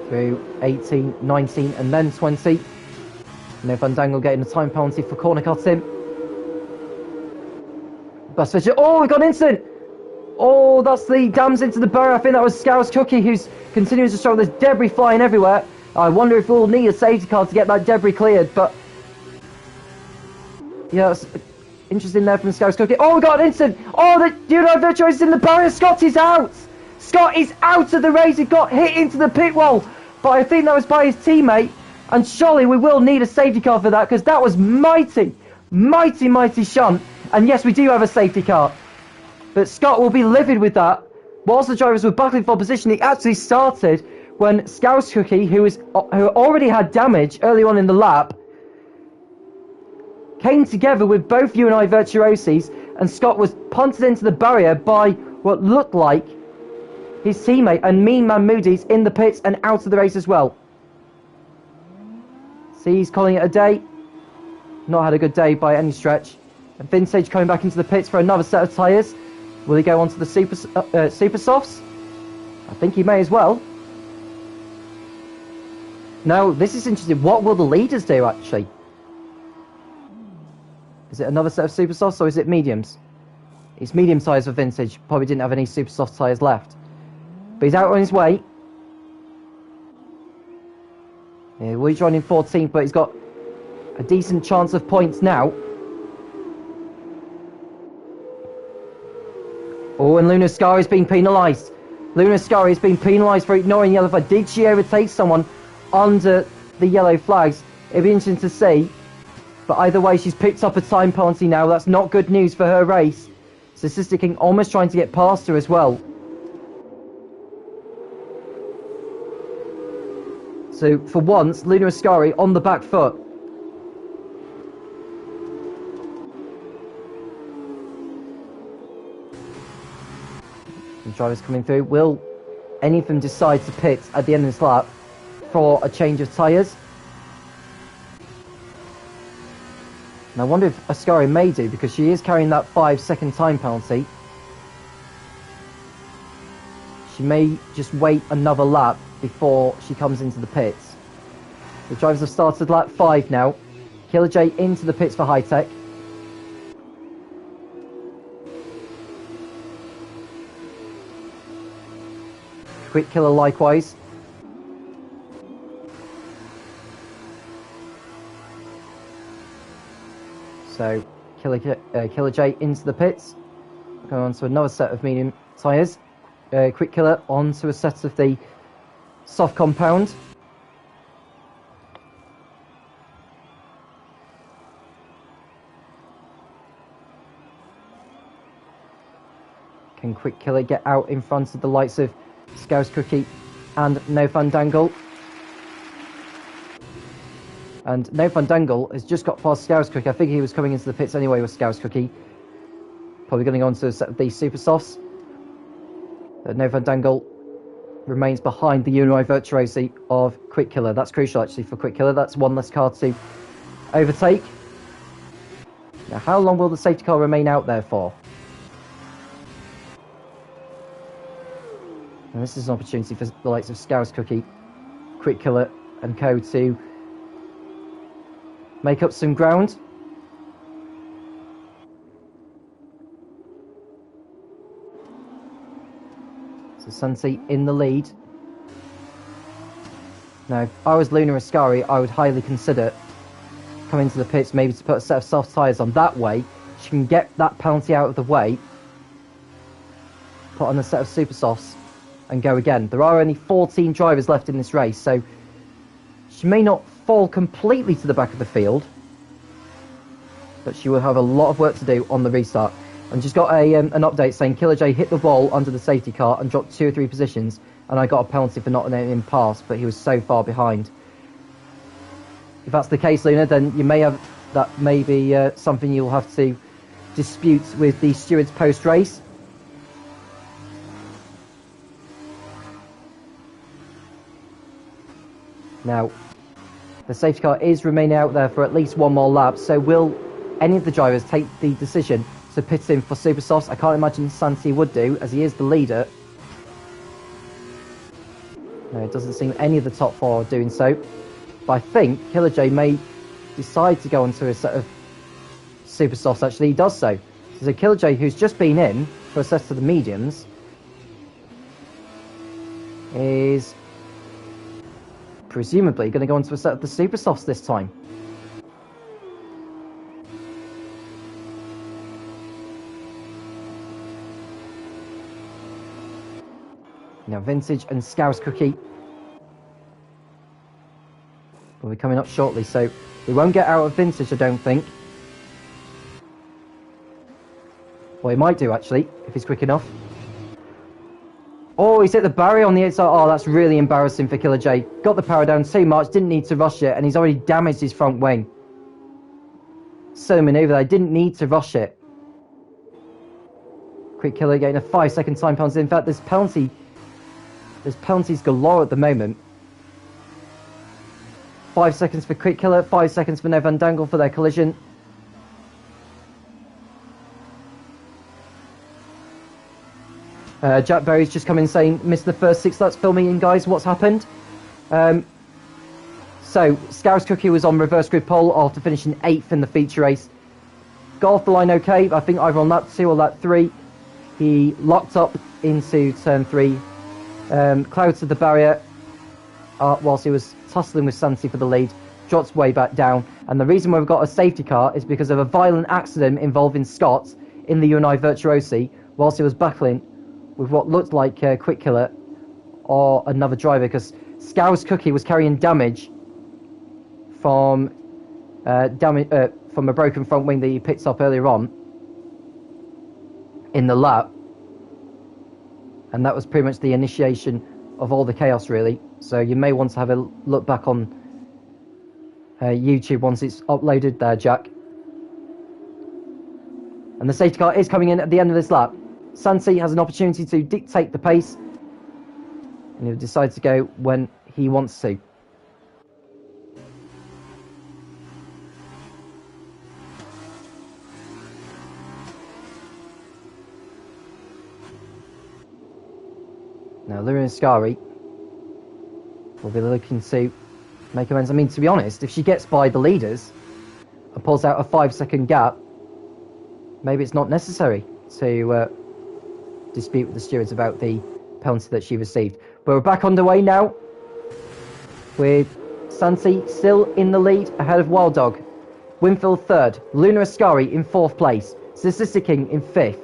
Through 18, 19 and then 20. No Fandango getting a time penalty for corner cutting. Bus Fisher. Oh, we got an incident. Oh, that's the dams into the barrier. I think that was Scouse Cookie who's continuing to struggle. There's debris flying everywhere. I wonder if we'll need a safety car to get that debris cleared. But yeah, it's interesting there from Scouse Cookie. Oh, we got an incident. Oh, the Unite Virtuoso is in the barrier. Scott is out. Scott is out of the race. He got hit into the pit wall. But I think that was by his teammate. And surely we will need a safety car for that, because that was mighty shunt. And yes, we do have a safety car. But Scott will be livid with that. Whilst the drivers were battling for position, it actually started when Scouse Cookie, who already had damage early on in the lap, came together with both UNI Virtuosis, and Scott was punted into the barrier by what looked like his teammate and Mean Man Moody's in the pits and out of the race as well. See, he's calling it a day. Not had a good day by any stretch. And Vintage coming back into the pits for another set of tyres. Will he go on to the super softs? I think he may as well. Now, this is interesting. What will the leaders do, actually? Is it another set of super softs or is it mediums? It's medium tyres for Vintage. Probably didn't have any super soft tyres left. But he's out on his way. Yeah, we're joining 14th, but he's got a decent chance of points now. Oh, and Luna Scari's been penalised. Luna Scari's been penalised for ignoring yellow flag. Did she overtake someone under the yellow flags? It'd be interesting to see. But either way, she's picked up a time penalty now. That's not good news for her race. So Sister King almost trying to get past her as well. So for once, Luna Ascari on the back foot. The drivers coming through. Will any of them decide to pit at the end of this lap for a change of tyres? And I wonder if Ascari may do, because she is carrying that 5-second time penalty. She may just wait another lap before she comes into the pits. The drivers have started lap 5 now. Killer J into the pits for High Tech. Quick Killer likewise. So Killer J into the pits. Going on to another set of medium tyres. Quick Killer onto a set of the soft compound. Can Quick Killer get out in front of the likes of Scouse Cookie and No Fandangle? And No Fandangle has just got past Scouse Cookie. I think he was coming into the pits anyway with Scouse Cookie. Probably going to go on to a set of these Super Softs. No Fandangle remains behind the Unoi Virtuosi of Quick Killer. That's crucial actually for Quick Killer. That's one less car to overtake. Now, how long will the safety car remain out there for? And this is an opportunity for the likes of Scouse Cookie, Quick Killer and co to make up some ground. So Santi in the lead. Now, if I was Luna Ascari, I would highly consider coming to the pits, maybe to put a set of soft tyres on. That way, she can get that penalty out of the way, put on a set of super softs, and go again. There are only 14 drivers left in this race, so she may not fall completely to the back of the field, but she will have a lot of work to do on the restart. And just got an update saying Killer J hit the wall under the safety car and dropped 2 or 3 positions, and I got a penalty for not letting him pass, but he was so far behind. If that's the case, Luna, then you may have that may be something you'll have to dispute with the stewards post-race. Now, the safety car is remaining out there for at least one more lap, so will any of the drivers take the decision to pit in for super softs? I can't imagine Santi would do, as he is the leader. No, it doesn't seem any of the top 4 are doing so. But I think Killer J may decide to go onto a set of super softs. Actually, he does so. There's a Killer J who's just been in for a set of the mediums. Is presumably going to go onto a set of the super softs this time. Now Vintage and Scouse Cookie will be coming up shortly, so we won't get out of Vintage, I don't think. Well, he might do actually, if he's quick enough. Oh, he's hit the barrier on the outside. Oh, that's really embarrassing for Killer J. Got the power down too much, didn't need to rush it, and he's already damaged his front wing. So manoeuvre there, didn't need to rush it. Quick Killer getting a 5-second time penalty. In fact, there's penalties galore at the moment. 5 seconds for Quick Killer, 5 seconds for No Vandangle for their collision. Jack Berry's just come in saying, missed the first 6 laps. Fill me in, guys, what's happened? So, Scouse Cookie was on reverse grid pole after finishing 8th in the feature race. got off the line okay. I think either on lap 2 or lap 3, he locked up into turn 3, clouded the barrier whilst he was tussling with Santi for the lead, dropped way back down. And the reason why we've got a safety car is because of a violent accident involving Scott in the UNI Virtuosi whilst he was battling with what looked like Quick Killer or another driver, because Scow's Cookie was carrying damage from a broken front wing that he picked up earlier on in the lap, and that was pretty much the initiation of all the chaos, really. So you may want to have a look back on YouTube once it's uploaded there, Jack. And the safety car is coming in at the end of this lap. Santi has an opportunity to dictate the pace, and he'll decide to go when he wants to. Now, Luna Ascari will be looking to make amends. I mean, to be honest, if she gets by the leaders and pulls out a 5-second gap, maybe it's not necessary to dispute with the stewards about the penalty that she received. But we're back underway now, with Santi still in the lead ahead of Wild Dog. Winfield third, Luna Ascari in fourth place, Statistic King in fifth,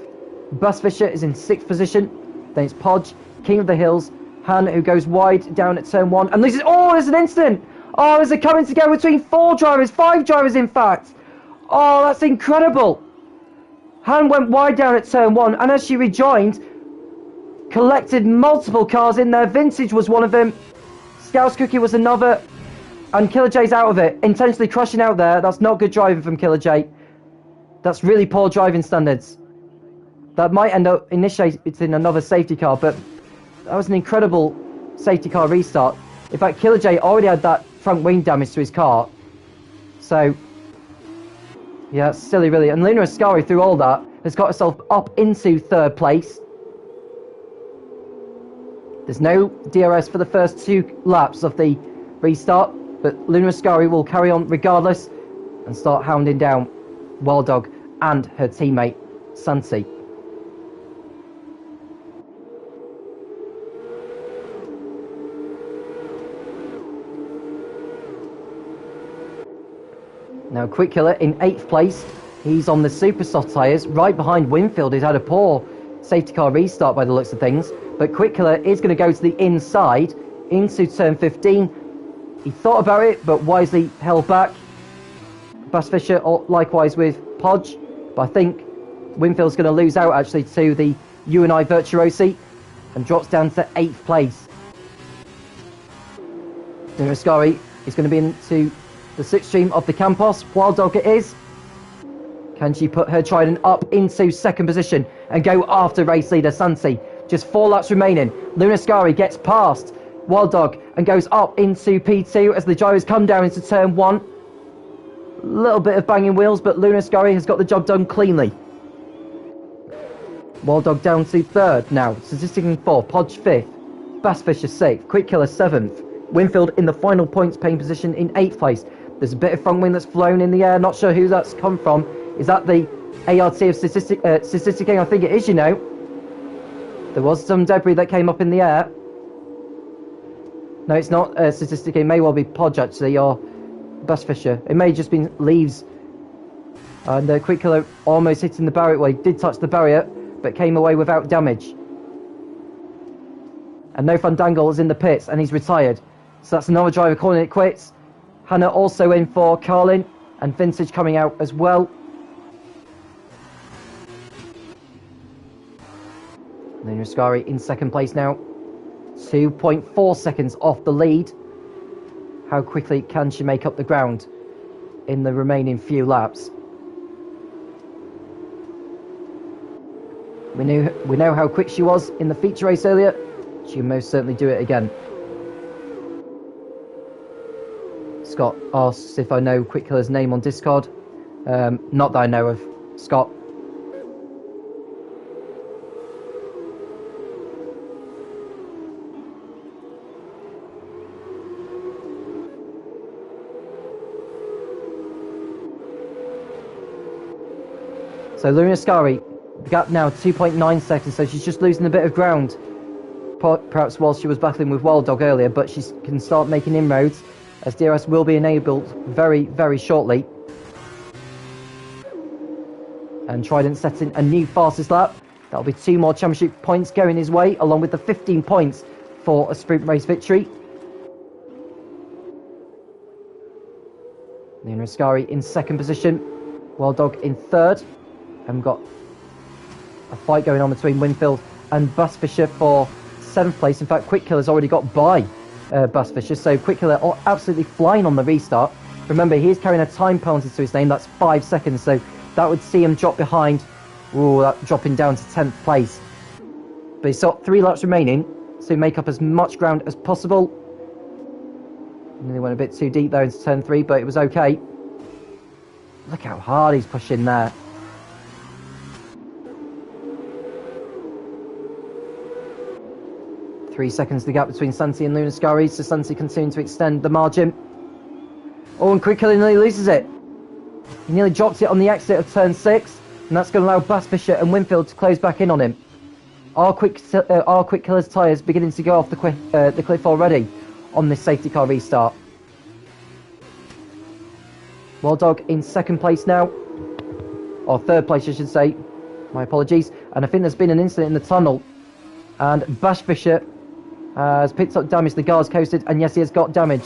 Bus Fisher is in sixth position, then it's Podge, King of the Hills, Han, who goes wide down at turn 1, and there's an incident! Oh, there's a coming together between 5 drivers in fact! Oh, that's incredible! Han went wide down at turn 1, and as she rejoined, collected multiple cars in there. Vintage was one of them, Scouse Cookie was another, and Killer J's out of it, intentionally crashing out there. That's not good driving from Killer J. That's really poor driving standards. That might end up initiating another safety car, but that was an incredible safety car restart. In fact, Killer J already had that front wing damage to his car. So, yeah, it's silly really. And Luna Ascari, through all that, has got herself up into third place. There's no DRS for the first 2 laps of the restart, but Luna Ascari will carry on regardless and start hounding down Wild Dog and her teammate, Santi. Now, Quick Killer in 8th place. He's on the super soft tyres, right behind Winfield, who's had a poor safety car restart by the looks of things. But Quick Killer is going to go to the inside, into turn 15. He thought about it, but wisely held back. Bass Fisher, likewise with Podge. But I think Winfield's going to lose out, actually, to the UNI Virtuosi, and drops down to 8th place. Ascari is going to be into the slipstream of the Campos. Wild Dog it is. Can she put her trident up into 2nd position and go after race leader Santi? Just 4 laps remaining. Luna Ascari gets past Wild Dog and goes up into P2 as the drivers come down into turn 1. A little bit of banging wheels, but Luna Ascari has got the job done cleanly. Wild Dog down to 3rd now. Statistic in 4th. Podge 5th. Bass Fisher 6th. Quick Killer 7th. Winfield in the final points paying position in 8th place. There's a bit of front wing that's flown in the air. Not sure who that's come from. Is that the ART of Statistic King? I think it is, you know. There was some debris that came up in the air. No, it's not Statistic King. It may well be Podge, actually, or Bass Fisher. It may have just been leaves. And Quick Killer almost hitting the barrier. Well, he did touch the barrier, but came away without damage. And No Fandangle is in the pits, and he's retired. So that's another driver calling it quits. Hannah also in for Carlin, and Vintage coming out as well. Luna Ascari in 2nd place now. 2.4 seconds off the lead. How quickly can she make up the ground in the remaining few laps? We know how quick she was in the feature race earlier. She can most certainly do it again. Scott asks if I know Quick Killer's name on Discord. Not that I know of, Scott. So Luna Ascari, the gap now 2.9 seconds, so she's just losing a bit of ground. Perhaps while she was battling with Wild Dog earlier, but she can start making inroads as DRS will be enabled very, very shortly. And Trident setting a new fastest lap. That'll be 2 more championship points going his way, along with the 15 points for a sprint race victory. Luna Ascari in second position, Wild Dog in third. And we've got a fight going on between Winfield and Bass Fisher for 7th place. In fact, Quick Killer's already got by Bass Fisher, so Quick Killer absolutely flying on the restart. Remember, he is carrying a time penalty to his name, that's 5 seconds, so that would see him drop behind. Ooh, that dropping down to 10th place. But he's got 3 laps remaining, so make up as much ground as possible. Nearly went a bit too deep there into turn 3, but it was okay. Look how hard he's pushing there. Three seconds the gap between Santi and Luna Ascari, so Santi continuing to extend the margin. Oh, and Quick Killer nearly loses it. He nearly drops it on the exit of turn 6, and that's going to allow Bass Fisher and Winfield to close back in on him. Are Quick Killer's tyres beginning to go off the cliff already on this safety car restart? Wild Dog in second place now, or third place I should say, my apologies, and I think there's been an incident in the tunnel, and Bass Fisher has picked up damage. The guard's coasted, and yes, he has got damage,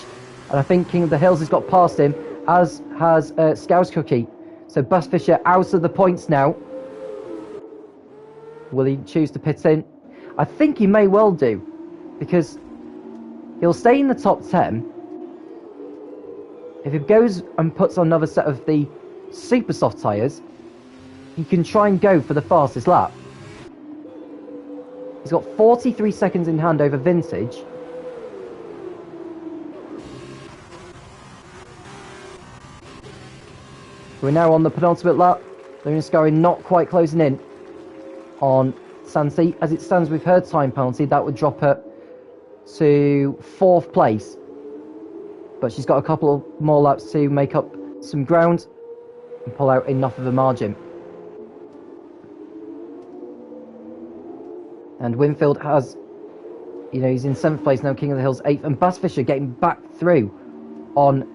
and I think King of the Hills has got past him, as has Scouse Cookie. So Bass Fisher out of the points now. Will he choose to pit in? I think he may well do, because he'll stay in the top 10. If he goes and puts on another set of the super soft tyres, he can try and go for the fastest lap. He's got 43 seconds in hand over Vintage. We're now on the penultimate lap. Luna Ascari not quite closing in on Santi. As it stands with her time penalty, that would drop her to 4th place. But she's got a couple of more laps to make up some ground and pull out enough of a margin. And Winfield has, he's in 7th place now, King of the Hills 8th, and Bass Fisher getting back through on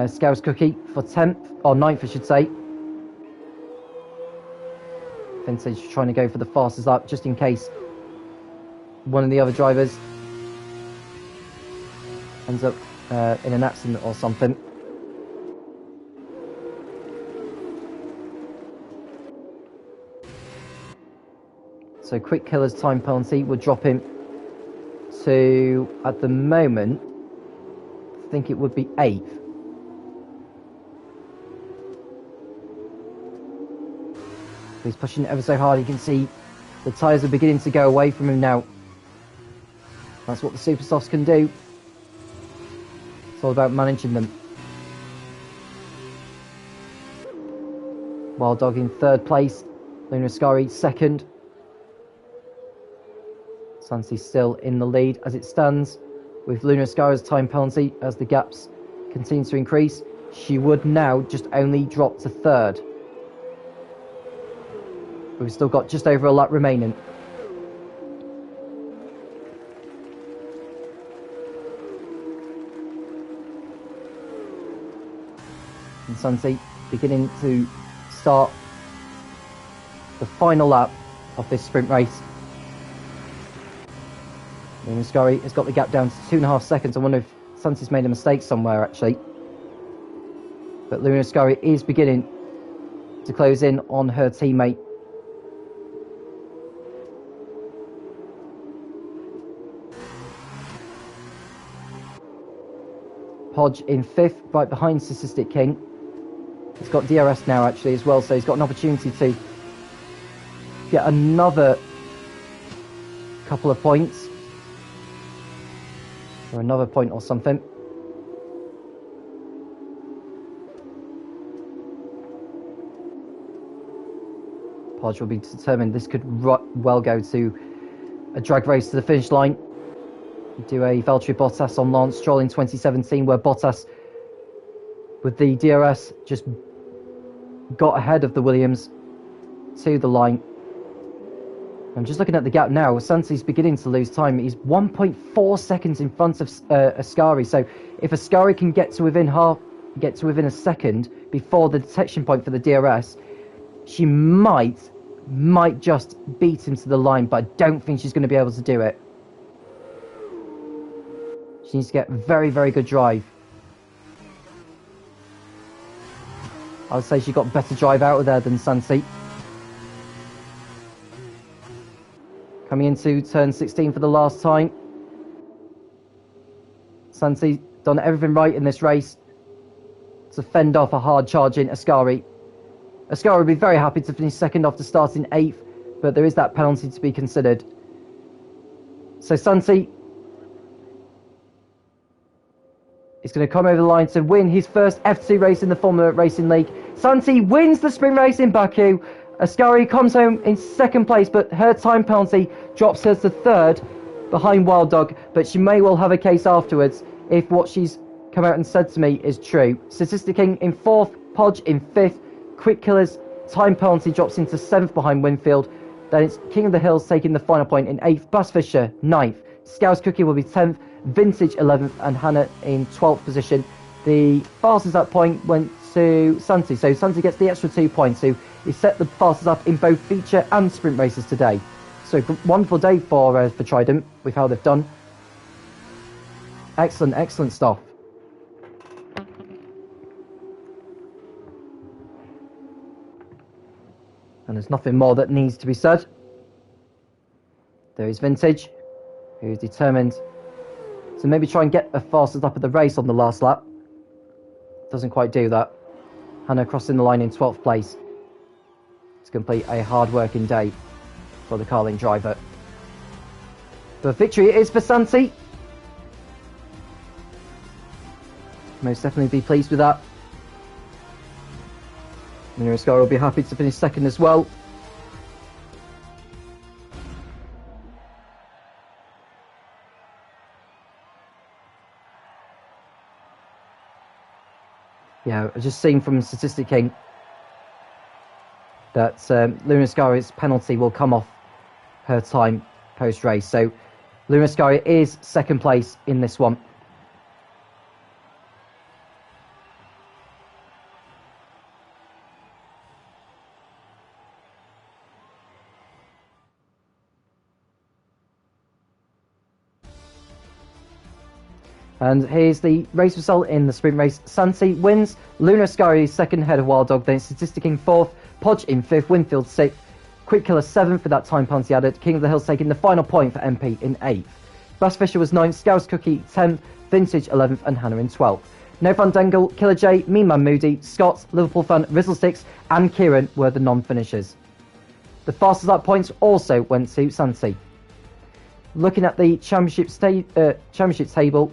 Scouse Cookie for 10th, or 9th I should say. Vintage trying to go for the fastest lap just in case one of the other drivers ends up in an accident or something. So Quick Killer's time penalty would drop him to, at the moment, I think it would be 8th. He's pushing ever so hard. You can see the tyres are beginning to go away from him now. That's what the Super Softs can do. It's all about managing them. Wild Dog in 3rd place. Luna Ascari 2nd. Santi still in the lead as it stands, with Luna Ascari's time penalty as the gaps continue to increase. She would now just only drop to 3rd. We've still got just over a lap remaining. And Santi beginning to start the final lap of this sprint race. Luna Ascari has got the gap down to 2.5 seconds. I wonder if Santi's made a mistake somewhere actually. But Luna Ascari is beginning to close in on her teammate. Podge in 5th, right behind Statistic King. He's got DRS now actually as well, so he's got an opportunity to get another couple of points. Or another point or something. Podge will be determined. This could well go to a drag race to the finish line. Do a Valtteri Bottas on Lance Stroll in 2017, where Bottas, with the DRS, just got ahead of the Williams to the line. I'm just looking at the gap now. Santi's beginning to lose time. He's 1.4 seconds in front of Ascari. So if Ascari can get to within a second before the detection point for the DRS, she might just beat him to the line, but I don't think she's going to be able to do it. She needs to get very, very good drive. I would say she got better drive out of there than Santi. Coming into turn 16 for the last time. Santi done everything right in this race to fend off a hard charging Ascari. Ascari would be very happy to finish second after starting 8th, but there is that penalty to be considered. So Santi is going to come over the line to win his first F2 race in the Formula Racing League. Santi wins the sprint race in Baku. Ascari comes home in second place, but her time penalty drops her to third behind Wild Dog, but she may well have a case afterwards if what she's come out and said to me is true. Statistic King in 4th, Podge in 5th, Quick Killer's time penalty drops into 7th behind Winfield. Then it's King of the Hills taking the final point in 8th, Bass Fisher 9th, Scouse Cookie will be 10th, Vintage 11th, and Hannah in 12th position. The fastest lap point went to Santi, so Santi gets the extra 2 points, so he set the fastest up in both feature and sprint races today. So wonderful day for Trident with how they've done. Excellent stuff. And there's nothing more that needs to be said. There is Vintage, who's determined to maybe try and get the fastest up of the race on the last lap. Doesn't quite do that. Hannah crossing the line in 12th place to complete a hard-working day for the Carling driver. But victory it is for Santi. Most definitely be pleased with that. Ascari will be happy to finish second as well. Yeah, I've just seen from Statistic King that Luna Ascari's penalty will come off her time post-race. So Luna Ascari is second place in this one. And here's the race result in the sprint race. Santi wins, Luna Ascari second ahead of Wild Dog, then Statistic King 4th, Podge in 5th, Winfield 6th, Quick Killer 7th with that time penalty added, King of the Hills taking the final point for MP in 8th. Bass Fisher was 9th, Scouse Cookie 10th, Vintage 11th, and Hannah in 12th. No Fun Dangle, Killer J, Mean Man Moody, Scott, Liverpool Fan, Rizzlesticks, and Kieran were the non-finishers. The fastest lap points also went to Santi. Looking at the championship table,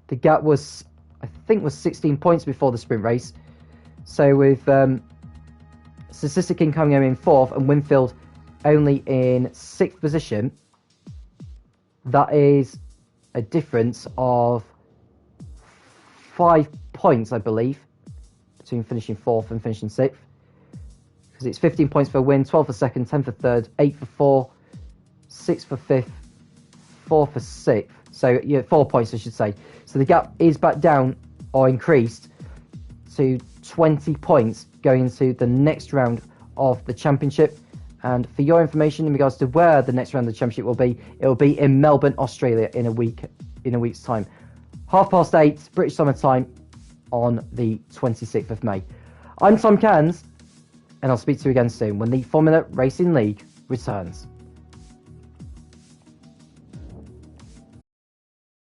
the gap was, I think, 16 points before the sprint race. So with Statistic King coming home in 4th and Winfield only in 6th position, that is a difference of 5 points, I believe, between finishing 4th and finishing 6th. Because it's 15 points for a win, 12 for 2nd, 10 for 3rd, 8 for 4, 6 for 5th, 4 for 6th. So, yeah, 4 points, I should say. So the gap is back down, or increased, to 20 points going into the next round of the championship. And for your information in regards to where the next round of the championship will be, it will be in Melbourne, Australia in a week's time. 8:30 British Summer Time on the 26th of May. I'm Tom Cairns, and I'll speak to you again soon when the Formula Racing League returns.